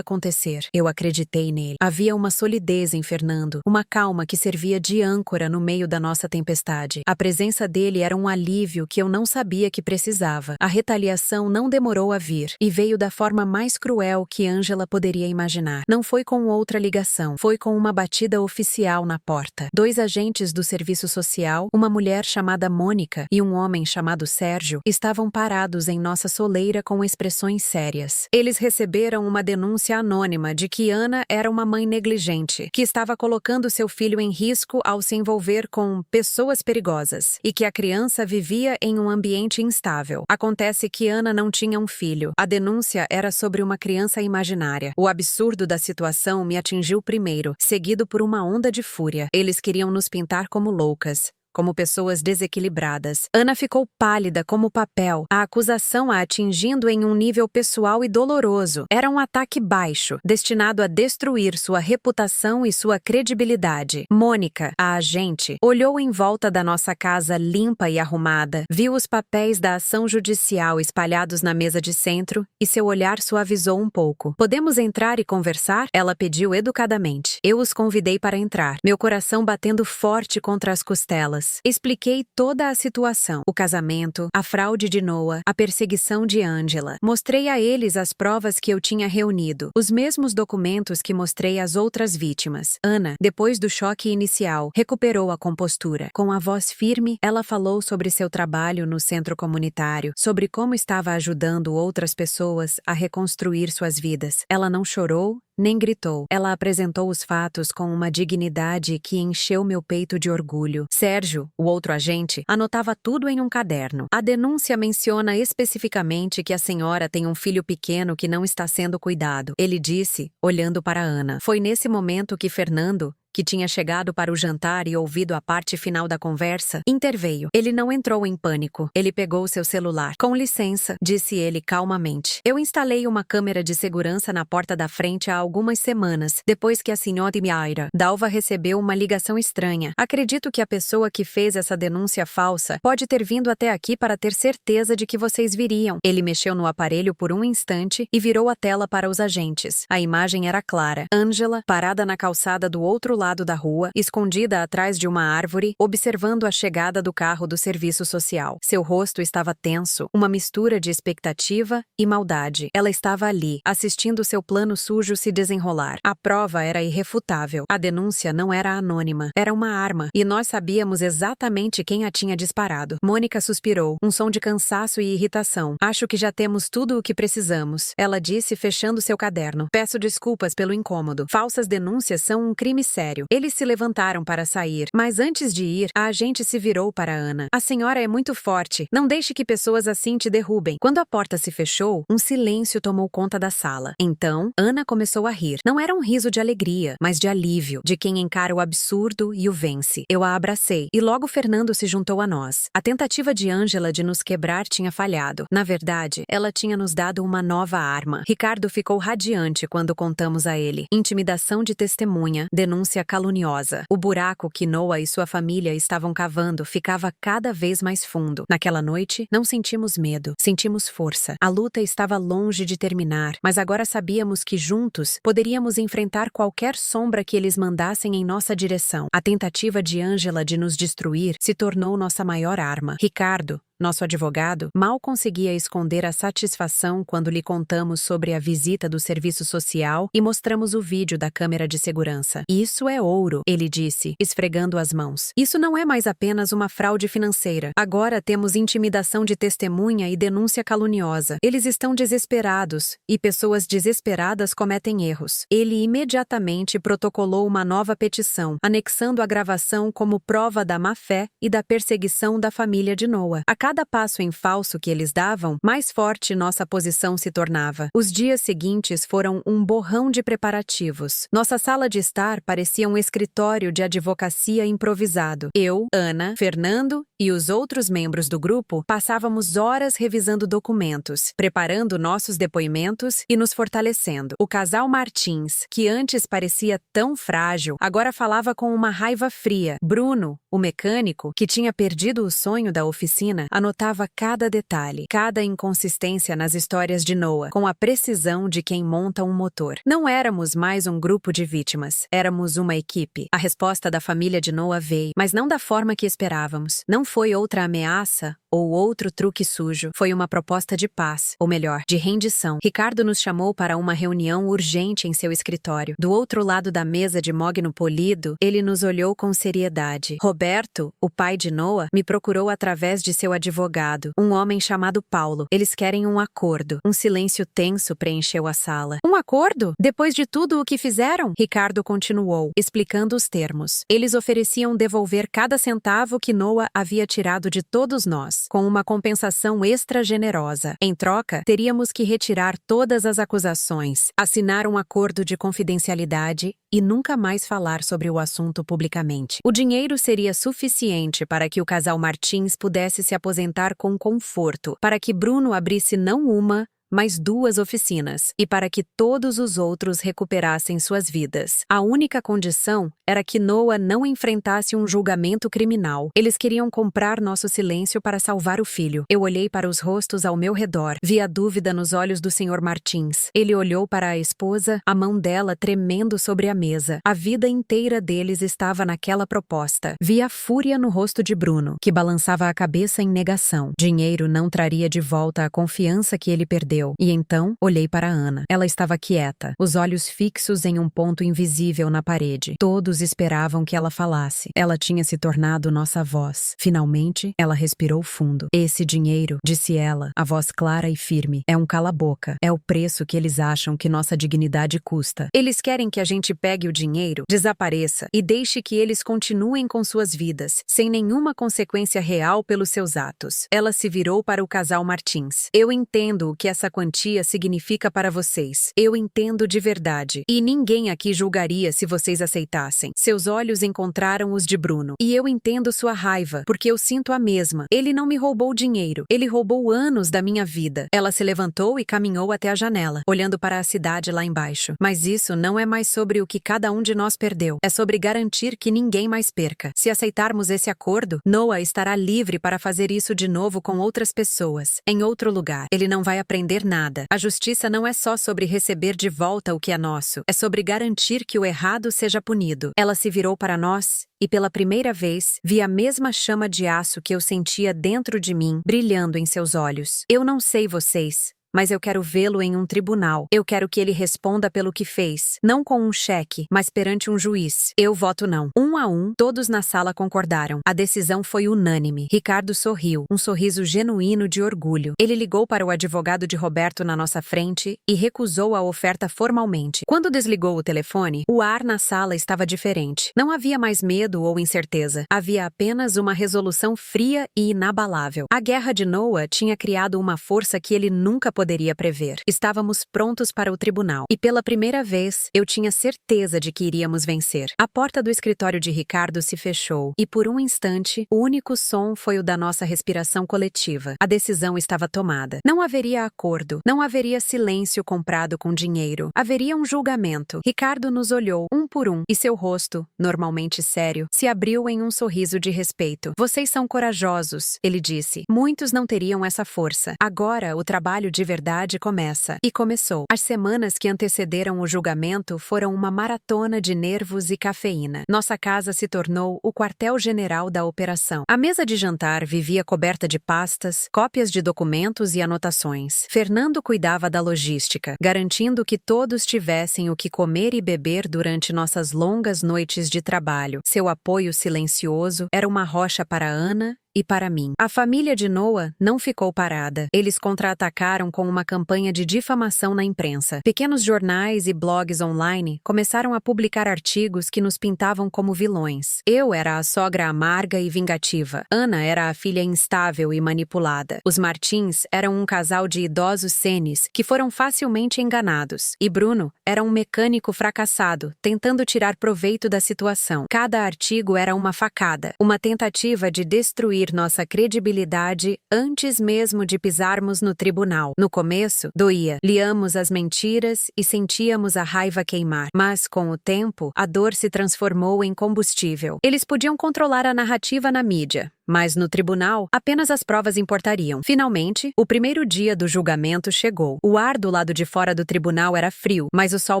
acontecer." Eu acreditei nele. Havia uma solidez em Fernando, uma calma que servia de âncora no meio da nossa tempestade. A presença dele era um alívio que eu não sabia que precisava. A retaliação não demorou a vir, e veio da forma mais cruel que Ângela poderia imaginar. Não foi com outra ligação. Foi com uma batida oficial na porta. 2 agentes do serviço social, uma mulher chamada Mônica e um homem chamado Sérgio, estavam parados em nossa soleira com expressões sérias. Eles receberam uma denúncia anônima de que Ana era uma mãe negligente, que estava colocando seu filho em risco ao se envolver com pessoas perigosas, e que a criança vivia em um ambiente instável. Acontece que Ana não tinha um filho. A denúncia era sobre uma criança imaginária. O absurdo da situação me atingiu primeiro, seguido por uma onda de fúria. Eles queriam nos pintar como loucas, como pessoas desequilibradas. Ana ficou pálida como papel, a acusação a atingindo em um nível pessoal e doloroso. Era um ataque baixo, destinado a destruir sua reputação e sua credibilidade. Mônica, a agente, olhou em volta da nossa casa limpa e arrumada, viu os papéis da ação judicial espalhados na mesa de centro e seu olhar suavizou um pouco. "Podemos entrar e conversar?" ela pediu educadamente. Eu os convidei para entrar, meu coração batendo forte contra as costelas. delas. Expliquei toda a situação, o casamento, a fraude de Noah, a perseguição de Angela. Mostrei a eles as provas que eu tinha reunido, os mesmos documentos que mostrei às outras vítimas. Ana, depois do choque inicial, recuperou a compostura. Com a voz firme, ela falou sobre seu trabalho no centro comunitário, sobre como estava ajudando outras pessoas a reconstruir suas vidas. Ela não chorou, nem gritou. Ela apresentou os fatos com uma dignidade que encheu meu peito de orgulho. Sérgio, o outro agente, anotava tudo em um caderno. A denúncia menciona especificamente que a senhora tem um filho pequeno que não está sendo cuidado. Ele disse, olhando para Ana. Foi nesse momento que Fernando, que tinha chegado para o jantar e ouvido a parte final da conversa, interveio. Ele não entrou em pânico. Ele pegou seu celular. Com licença, disse ele calmamente. Eu instalei uma câmera de segurança na porta da frente há algumas semanas, depois que a senhora Mayra Dalva recebeu uma ligação estranha. Acredito que a pessoa que fez essa denúncia falsa pode ter vindo até aqui para ter certeza de que vocês viriam. Ele mexeu no aparelho por um instante e virou a tela para os agentes. A imagem era clara. Angela, parada na calçada do outro lado da rua, escondida atrás de uma árvore, observando a chegada do carro do serviço social. Seu rosto estava tenso, uma mistura de expectativa e maldade. Ela estava ali, assistindo seu plano sujo se desenrolar. A prova era irrefutável. A denúncia não era anônima. Era uma arma, e nós sabíamos exatamente quem a tinha disparado. Mônica suspirou, um som de cansaço e irritação. Acho que já temos tudo o que precisamos, ela disse, fechando seu caderno. Peço desculpas pelo incômodo. Falsas denúncias são um crime sério. Eles se levantaram para sair, mas antes de ir, a agente se virou para Ana. A senhora é muito forte. Não deixe que pessoas assim te derrubem. Quando a porta se fechou, um silêncio tomou conta da sala. Então, Ana começou a rir. Não era um riso de alegria, mas de alívio, de quem encara o absurdo e o vence. Eu a abracei, e logo Fernando se juntou a nós. A tentativa de Angela de nos quebrar tinha falhado. Na verdade, ela tinha nos dado uma nova arma. Ricardo ficou radiante quando contamos a ele. Intimidação de testemunha, denúncia caluniosa. O buraco que Noah e sua família estavam cavando ficava cada vez mais fundo. Naquela noite, não sentimos medo, sentimos força. A luta estava longe de terminar, mas agora sabíamos que juntos poderíamos enfrentar qualquer sombra que eles mandassem em nossa direção. A tentativa de Angela de nos destruir se tornou nossa maior arma. Ricardo, nosso advogado, mal conseguia esconder a satisfação quando lhe contamos sobre a visita do serviço social e mostramos o vídeo da câmera de segurança. Isso é ouro, ele disse, esfregando as mãos. Isso não é mais apenas uma fraude financeira. Agora temos intimidação de testemunha e denúncia caluniosa. Eles estão desesperados, e pessoas desesperadas cometem erros. Ele imediatamente protocolou uma nova petição, anexando a gravação como prova da má-fé e da perseguição da família de Noah. A cada passo em falso que eles davam, mais forte nossa posição se tornava. Os dias seguintes foram um borrão de preparativos. Nossa sala de estar parecia um escritório de advocacia improvisado. Eu, Ana, Fernando e os outros membros do grupo passávamos horas revisando documentos, preparando nossos depoimentos e nos fortalecendo. O casal Martins, que antes parecia tão frágil, agora falava com uma raiva fria. Bruno, o mecânico, que tinha perdido o sonho da oficina, anotava cada detalhe, cada inconsistência nas histórias de Noah, com a precisão de quem monta um motor. Não éramos mais um grupo de vítimas, éramos uma equipe. A resposta da família de Noah veio, mas não da forma que esperávamos. Não foi outra ameaça ou outro truque sujo. Foi uma proposta de paz, ou melhor, de rendição. Ricardo nos chamou para uma reunião urgente em seu escritório. Do outro lado da mesa de mogno polido, ele nos olhou com seriedade. Roberto, o pai de Noah, me procurou através de seu advogado, um homem chamado Paulo. Eles querem um acordo. Um silêncio tenso preencheu a sala. Um acordo? Depois de tudo o que fizeram? Ricardo continuou, explicando os termos. Eles ofereciam devolver cada centavo que Noah havia tirado de todos nós, com uma compensação extra generosa. Em troca, teríamos que retirar todas as acusações, assinar um acordo de confidencialidade e nunca mais falar sobre o assunto publicamente. O dinheiro seria suficiente para que o casal Martins pudesse se aposentar com conforto, para que Bruno abrisse não uma, mas 2 oficinas, e para que todos os outros recuperassem suas vidas. A única condição era que Noah não enfrentasse um julgamento criminal. Eles queriam comprar nosso silêncio para salvar o filho. Eu olhei para os rostos ao meu redor. Vi a dúvida nos olhos do Sr. Martins. Ele olhou para a esposa, a mão dela tremendo sobre a mesa. A vida inteira deles estava naquela proposta. Vi a fúria no rosto de Bruno, que balançava a cabeça em negação. Dinheiro não traria de volta a confiança que ele perdeu. E então, olhei para Ana. Ela estava quieta, os olhos fixos em um ponto invisível na parede. Todos esperavam que ela falasse. Ela tinha se tornado nossa voz. Finalmente, ela respirou fundo. Esse dinheiro, disse ela, a voz clara e firme, é um cala-boca. É o preço que eles acham que nossa dignidade custa. Eles querem que a gente pegue o dinheiro, desapareça e deixe que eles continuem com suas vidas, sem nenhuma consequência real pelos seus atos. Ela se virou para o casal Martins. Eu entendo o que essa quantia significa para vocês. Eu entendo de verdade. E ninguém aqui julgaria se vocês aceitassem. Seus olhos encontraram os de Bruno. E eu entendo sua raiva, porque eu sinto a mesma. Ele não me roubou dinheiro. Ele roubou anos da minha vida. Ela se levantou e caminhou até a janela, olhando para a cidade lá embaixo. Mas isso não é mais sobre o que cada um de nós perdeu. É sobre garantir que ninguém mais perca. Se aceitarmos esse acordo, Noah estará livre para fazer isso de novo com outras pessoas, em outro lugar. Ele não vai aprender nada. A justiça não é só sobre receber de volta o que é nosso. É sobre garantir que o errado seja punido. Ela se virou para nós e pela primeira vez vi a mesma chama de aço que eu sentia dentro de mim brilhando em seus olhos. Eu não sei vocês, mas eu quero vê-lo em um tribunal. Eu quero que ele responda pelo que fez, não com um cheque, mas perante um juiz. Eu voto não. 1-1, todos na sala concordaram. A decisão foi unânime. Ricardo sorriu, um sorriso genuíno de orgulho. Ele ligou para o advogado de Roberto na nossa frente e recusou a oferta formalmente. Quando desligou o telefone, o ar na sala estava diferente. Não havia mais medo ou incerteza. Havia apenas uma resolução fria e inabalável. A guerra de Noah tinha criado uma força que ele nunca poderia prever. Estávamos prontos para o tribunal. E pela primeira vez, eu tinha certeza de que iríamos vencer. A porta do escritório de Ricardo se fechou. E por um instante, o único som foi o da nossa respiração coletiva. A decisão estava tomada. Não haveria acordo. Não haveria silêncio comprado com dinheiro. Haveria um julgamento. Ricardo nos olhou, um por um, e seu rosto, normalmente sério, se abriu em um sorriso de respeito. Vocês são corajosos, ele disse. Muitos não teriam essa força. Agora, o trabalho de verdade começa. E começou. As semanas que antecederam o julgamento foram uma maratona de nervos e cafeína. Nossa casa se tornou o quartel-general da operação. A mesa de jantar vivia coberta de pastas, cópias de documentos e anotações. Fernando cuidava da logística, garantindo que todos tivessem o que comer e beber durante nossas longas noites de trabalho. Seu apoio silencioso era uma rocha para Ana e para mim. A família de Noah não ficou parada. Eles contra-atacaram com uma campanha de difamação na imprensa. Pequenos jornais e blogs online começaram a publicar artigos que nos pintavam como vilões. Eu era a sogra amarga e vingativa. Ana era a filha instável e manipulada. Os Martins eram um casal de idosos senes que foram facilmente enganados. E Bruno era um mecânico fracassado, tentando tirar proveito da situação. Cada artigo era uma facada, uma tentativa de destruir nossa credibilidade antes mesmo de pisarmos no tribunal. No começo, doía. Liamos as mentiras e sentíamos a raiva queimar. Mas, com o tempo, a dor se transformou em combustível. Eles podiam controlar a narrativa na mídia, mas no tribunal, apenas as provas importariam. Finalmente, o primeiro dia do julgamento chegou. O ar do lado de fora do tribunal era frio, mas o sol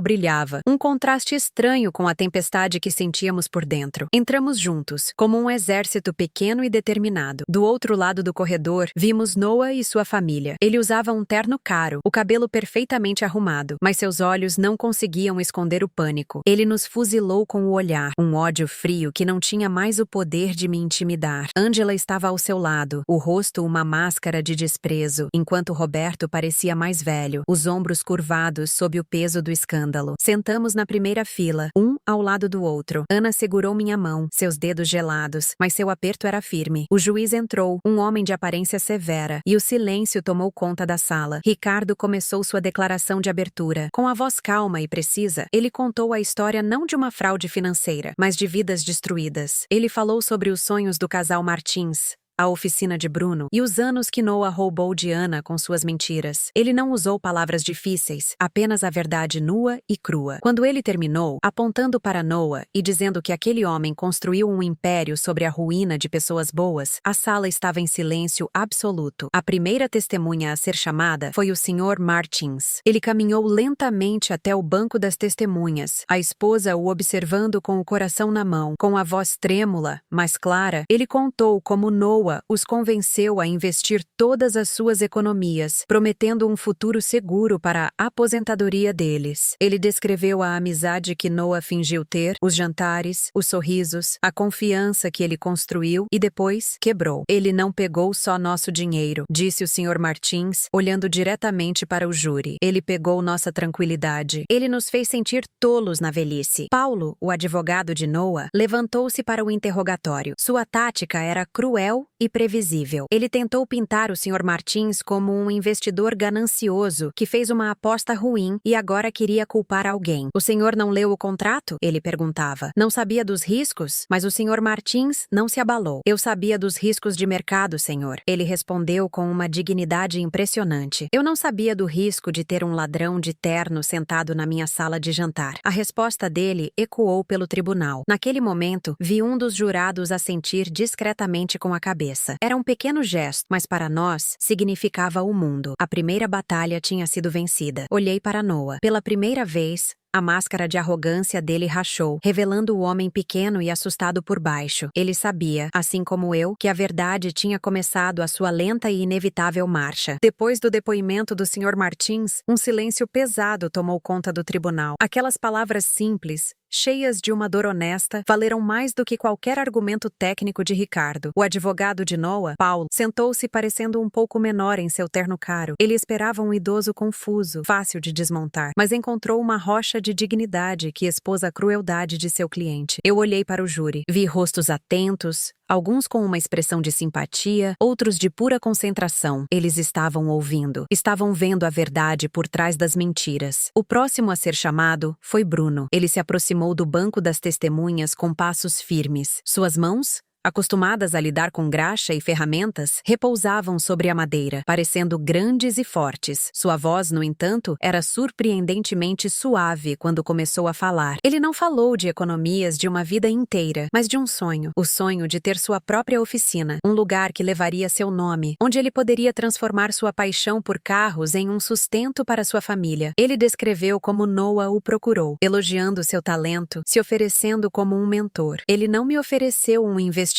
brilhava. Um contraste estranho com a tempestade que sentíamos por dentro. Entramos juntos, como um exército pequeno e determinado. Do outro lado do corredor, vimos Noah e sua família. Ele usava um terno caro, o cabelo perfeitamente arrumado, mas seus olhos não conseguiam esconder o pânico. Ele nos fuzilou com o olhar, um ódio frio que não tinha mais o poder de me intimidar. Angela estava ao seu lado, o rosto uma máscara de desprezo, enquanto Roberto parecia mais velho, os ombros curvados sob o peso do escândalo. Sentamos na primeira fila, um ao lado do outro. Ana segurou minha mão, seus dedos gelados, mas seu aperto era firme. O juiz entrou, um homem de aparência severa, e o silêncio tomou conta da sala. Ricardo começou sua declaração de abertura. Com a voz calma e precisa, ele contou a história não de uma fraude financeira, mas de vidas destruídas. Ele falou sobre os sonhos do casal Martins, a oficina de Bruno e os anos que Noah roubou de Ana com suas mentiras. Ele não usou palavras difíceis, apenas a verdade nua e crua. Quando ele terminou, apontando para Noah e dizendo que aquele homem construiu um império sobre a ruína de pessoas boas, a sala estava em silêncio absoluto. A primeira testemunha a ser chamada foi o Sr. Martins. Ele caminhou lentamente até o banco das testemunhas, a esposa o observando com o coração na mão. Com a voz trêmula, mas clara, ele contou como Noah os convenceu a investir todas as suas economias, prometendo um futuro seguro para a aposentadoria deles. Ele descreveu a amizade que Noah fingiu ter, os jantares, os sorrisos, a confiança que ele construiu e depois quebrou. Ele não pegou só nosso dinheiro, disse o Sr. Martins, olhando diretamente para o júri. Ele pegou nossa tranquilidade. Ele nos fez sentir tolos na velhice. Paulo, o advogado de Noah, levantou-se para o interrogatório. Sua tática era cruel e previsível. Ele tentou pintar o Sr. Martins como um investidor ganancioso que fez uma aposta ruim e agora queria culpar alguém. O senhor não leu o contrato? Ele perguntava. Não sabia dos riscos? Mas o Sr. Martins não se abalou. Eu sabia dos riscos de mercado, senhor. Ele respondeu com uma dignidade impressionante. Eu não sabia do risco de ter um ladrão de terno sentado na minha sala de jantar. A resposta dele ecoou pelo tribunal. Naquele momento, vi um dos jurados assentir discretamente com a cabeça. Era um pequeno gesto, mas para nós, significava o mundo. A primeira batalha tinha sido vencida. Olhei para Noah. Pela primeira vez, a máscara de arrogância dele rachou, revelando o homem pequeno e assustado por baixo. Ele sabia, assim como eu, que a verdade tinha começado a sua lenta e inevitável marcha. Depois do depoimento do Sr. Martins, um silêncio pesado tomou conta do tribunal. Aquelas palavras simples, cheias de uma dor honesta, valeram mais do que qualquer argumento técnico de Ricardo. O advogado de Noah, Paulo, sentou-se parecendo um pouco menor em seu terno caro. Ele esperava um idoso confuso, fácil de desmontar, mas encontrou uma rocha de dignidade que expôs a crueldade de seu cliente. Eu olhei para o júri. Vi rostos atentos, alguns com uma expressão de simpatia, outros de pura concentração. Eles estavam ouvindo. Estavam vendo a verdade por trás das mentiras. O próximo a ser chamado foi Bruno. Ele se aproximou do banco das testemunhas com passos firmes. Suas mãos, acostumadas a lidar com graxa e ferramentas, repousavam sobre a madeira, parecendo grandes e fortes. Sua voz, no entanto, era surpreendentemente suave quando começou a falar. Ele não falou de economias de uma vida inteira, mas de um sonho. O sonho de ter sua própria oficina, um lugar que levaria seu nome, onde ele poderia transformar sua paixão por carros em um sustento para sua família. Ele descreveu como Noah o procurou, elogiando seu talento, se oferecendo como um mentor. Ele não me ofereceu um investimento,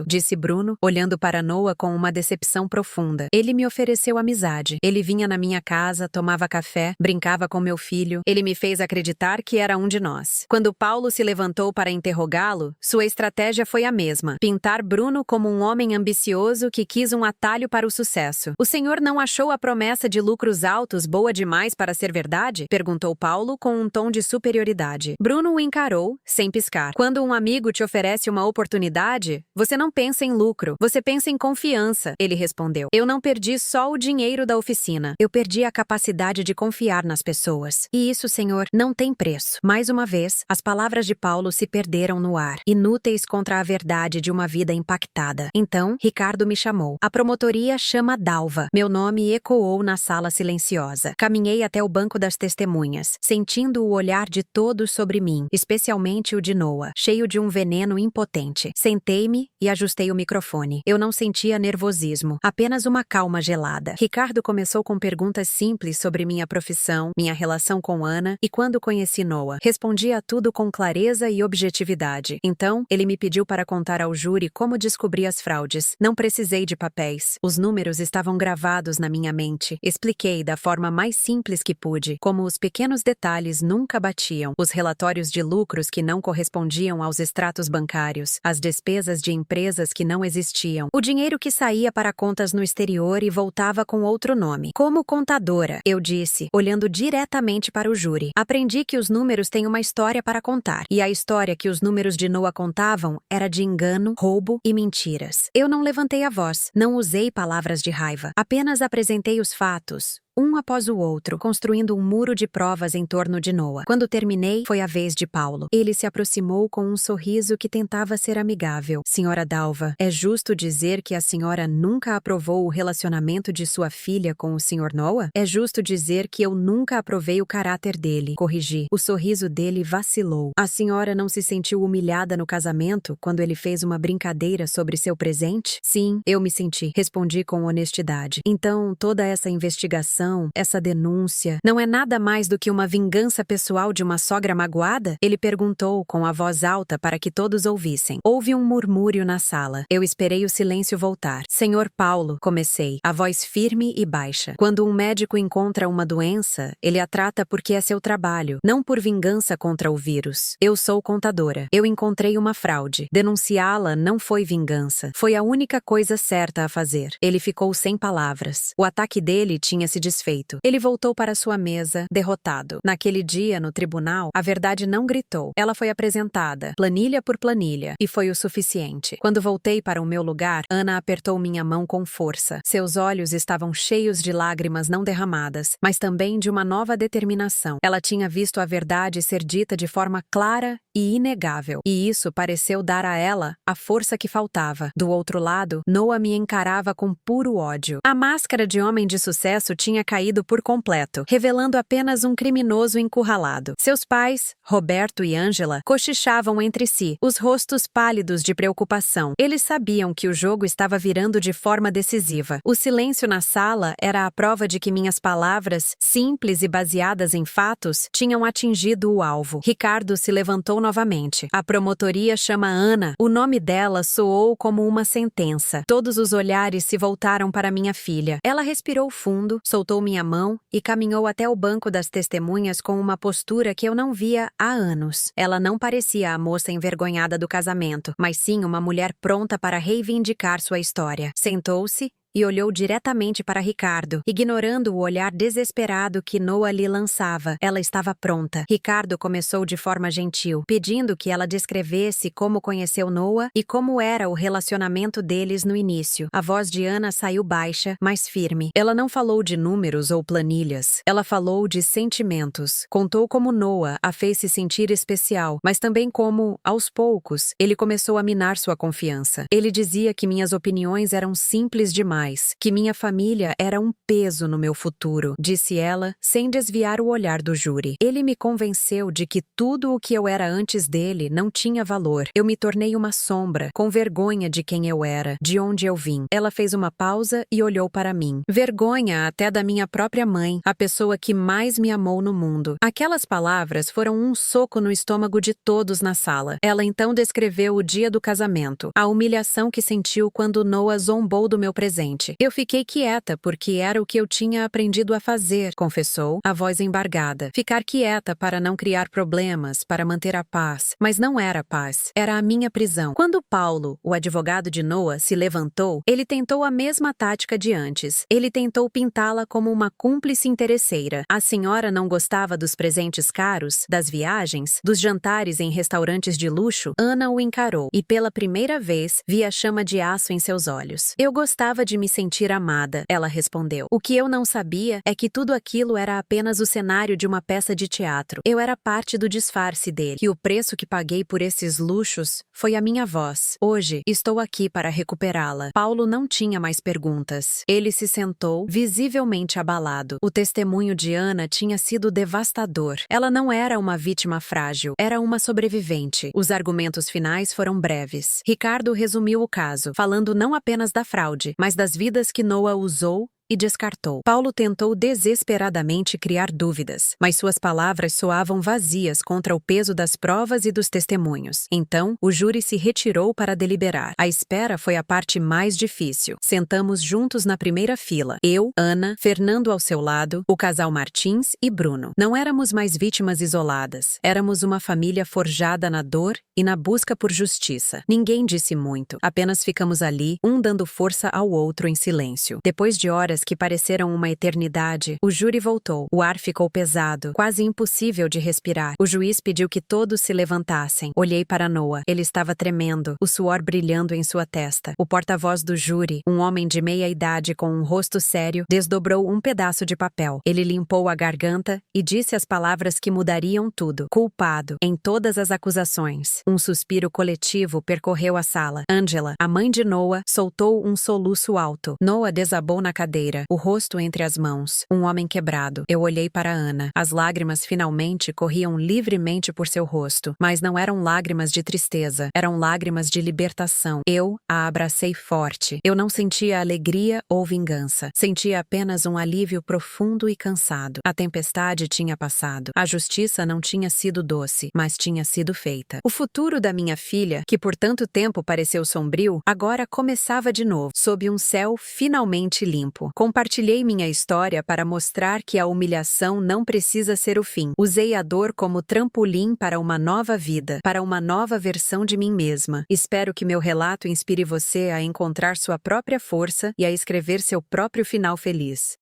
disse Bruno, olhando para Noah com uma decepção profunda. Ele me ofereceu amizade. Ele vinha na minha casa, tomava café, brincava com meu filho. Ele me fez acreditar que era um de nós. Quando Paulo se levantou para interrogá-lo, sua estratégia foi a mesma: pintar Bruno como um homem ambicioso que quis um atalho para o sucesso. O senhor não achou a promessa de lucros altos boa demais para ser verdade? Perguntou Paulo com um tom de superioridade. Bruno o encarou, sem piscar. Quando um amigo te oferece uma oportunidade, você não pensa em lucro, você pensa em confiança, ele respondeu. Eu não perdi só o dinheiro da oficina, eu perdi a capacidade de confiar nas pessoas. E isso, senhor, não tem preço. Mais uma vez, as palavras de Paulo se perderam no ar, inúteis contra a verdade de uma vida impactada. Então, Ricardo me chamou. A promotoria chama Dalva. Meu nome ecoou na sala silenciosa. Caminhei até o banco das testemunhas, sentindo o olhar de todos sobre mim, especialmente o de Noah, cheio de um veneno impotente. Sentei-me e ajustei o microfone. Eu não sentia nervosismo, apenas uma calma gelada. Ricardo começou com perguntas simples sobre minha profissão, minha relação com Ana e quando conheci Noah. Respondi a tudo com clareza e objetividade. Então, ele me pediu para contar ao júri como descobri as fraudes. Não precisei de papéis. Os números estavam gravados na minha mente. Expliquei da forma mais simples que pude, como os pequenos detalhes nunca batiam, os relatórios de lucros que não correspondiam aos extratos bancários, as despesas de empresas que não existiam, o dinheiro que saía para contas no exterior e voltava com outro nome. Como contadora, eu disse, olhando diretamente para o júri. Aprendi que os números têm uma história para contar, e a história que os números de Noah contavam era de engano, roubo e mentiras. Eu não levantei a voz, não usei palavras de raiva, apenas apresentei os fatos, um após o outro, construindo um muro de provas em torno de Noah. Quando terminei, foi a vez de Paulo. Ele se aproximou com um sorriso que tentava ser amigável. Senhora Dalva, é justo dizer que a senhora nunca aprovou o relacionamento de sua filha com o Sr. Noah? É justo dizer que eu nunca aprovei o caráter dele. Corrigi. O sorriso dele vacilou. A senhora não se sentiu humilhada no casamento quando ele fez uma brincadeira sobre seu presente? Sim, eu me senti. Respondi com honestidade. Então, toda essa investigação, essa denúncia, não é nada mais do que uma vingança pessoal de uma sogra magoada? Ele perguntou com a voz alta para que todos ouvissem. Houve um murmúrio na sala. Eu esperei o silêncio voltar. Senhor Paulo, comecei, a voz firme e baixa. Quando um médico encontra uma doença, ele a trata porque é seu trabalho, não por vingança contra o vírus. Eu sou contadora. Eu encontrei uma fraude. Denunciá-la não foi vingança. Foi a única coisa certa a fazer. Ele ficou sem palavras. O ataque dele tinha se desfeito. Ele voltou para sua mesa, derrotado. Naquele dia, no tribunal, a verdade não gritou. Ela foi apresentada, planilha por planilha, e foi o suficiente. Quando voltei para o meu lugar, Ana apertou minha mão com força. Seus olhos estavam cheios de lágrimas não derramadas, mas também de uma nova determinação. Ela tinha visto a verdade ser dita de forma clara e inegável, e isso pareceu dar a ela a força que faltava. Do outro lado, Noah me encarava com puro ódio. A máscara de homem de sucesso tinha caído por completo, revelando apenas um criminoso encurralado. Seus pais, Roberto e Ângela, cochichavam entre si, os rostos pálidos de preocupação. Eles sabiam que o jogo estava virando de forma decisiva. O silêncio na sala era a prova de que minhas palavras, simples e baseadas em fatos, tinham atingido o alvo. Ricardo se levantou novamente. A promotoria chama Ana. O nome dela soou como uma sentença. Todos os olhares se voltaram para minha filha. Ela respirou fundo, soltou minha mão e caminhou até o banco das testemunhas com uma postura que eu não via há anos. Ela não parecia a moça envergonhada do casamento, mas sim uma mulher pronta para reivindicar sua história. Sentou-se e olhou diretamente para Ricardo, ignorando o olhar desesperado que Noah lhe lançava. Ela estava pronta. Ricardo começou de forma gentil, pedindo que ela descrevesse como conheceu Noah e como era o relacionamento deles no início. A voz de Ana saiu baixa, mas firme. Ela não falou de números ou planilhas. Ela falou de sentimentos. Contou como Noah a fez se sentir especial, mas também como, aos poucos, ele começou a minar sua confiança. Ele dizia que minhas opiniões eram simples demais, que minha família era um peso no meu futuro, disse ela, sem desviar o olhar do júri. Ele me convenceu de que tudo o que eu era antes dele não tinha valor. Eu me tornei uma sombra, com vergonha de quem eu era, de onde eu vim. Ela fez uma pausa e olhou para mim. Vergonha até da minha própria mãe, a pessoa que mais me amou no mundo. Aquelas palavras foram um soco no estômago de todos na sala. Ela então descreveu o dia do casamento, a humilhação que sentiu quando Noah zombou do meu presente. Eu fiquei quieta porque era o que eu tinha aprendido a fazer, confessou, a voz embargada. Ficar quieta para não criar problemas, para manter a paz. Mas não era paz, era a minha prisão. Quando Paulo, o advogado de Noah, se levantou, ele tentou a mesma tática de antes. Ele tentou pintá-la como uma cúmplice interesseira. A senhora não gostava dos presentes caros, das viagens, dos jantares em restaurantes de luxo? Ana o encarou e pela primeira vez vi a chama de aço em seus olhos. Eu gostava de me sentir amada, ela respondeu. O que eu não sabia é que tudo aquilo era apenas o cenário de uma peça de teatro. Eu era parte do disfarce dele, e o preço que paguei por esses luxos foi a minha voz. Hoje, estou aqui para recuperá-la. Paulo não tinha mais perguntas. Ele se sentou, visivelmente abalado. O testemunho de Ana tinha sido devastador. Ela não era uma vítima frágil, era uma sobrevivente. Os argumentos finais foram breves. Ricardo resumiu o caso, falando não apenas da fraude, mas das vidas que Noah usou e descartou. Paulo tentou desesperadamente criar dúvidas, mas suas palavras soavam vazias contra o peso das provas e dos testemunhos. Então, o júri se retirou para deliberar. A espera foi a parte mais difícil. Sentamos juntos na primeira fila. Eu, Ana, Fernando ao seu lado, o casal Martins e Bruno. Não éramos mais vítimas isoladas. Éramos uma família forjada na dor e na busca por justiça. Ninguém disse muito. Apenas ficamos ali, um dando força ao outro em silêncio. Depois de horas horas que pareceram uma eternidade, o júri voltou. O ar ficou pesado, quase impossível de respirar. O juiz pediu que todos se levantassem. Olhei para Noah. Ele estava tremendo, o suor brilhando em sua testa. O porta-voz do júri, um homem de meia idade com um rosto sério, desdobrou um pedaço de papel. Ele limpou a garganta e disse as palavras que mudariam tudo. Culpado, em todas as acusações. Um suspiro coletivo percorreu a sala. Angela, a mãe de Noah, soltou um soluço alto. Noah desabou na cadeira, o rosto entre as mãos. Um homem quebrado. Eu olhei para Ana. As lágrimas finalmente corriam livremente por seu rosto, mas não eram lágrimas de tristeza, eram lágrimas de libertação. Eu a abracei forte. Eu não sentia alegria ou vingança. Sentia apenas um alívio profundo e cansado. A tempestade tinha passado. A justiça não tinha sido doce, mas tinha sido feita. O futuro da minha filha, que por tanto tempo pareceu sombrio, agora começava de novo, sob um céu finalmente limpo. Compartilhei minha história para mostrar que a humilhação não precisa ser o fim. Usei a dor como trampolim para uma nova vida, para uma nova versão de mim mesma. Espero que meu relato inspire você a encontrar sua própria força e a escrever seu próprio final feliz.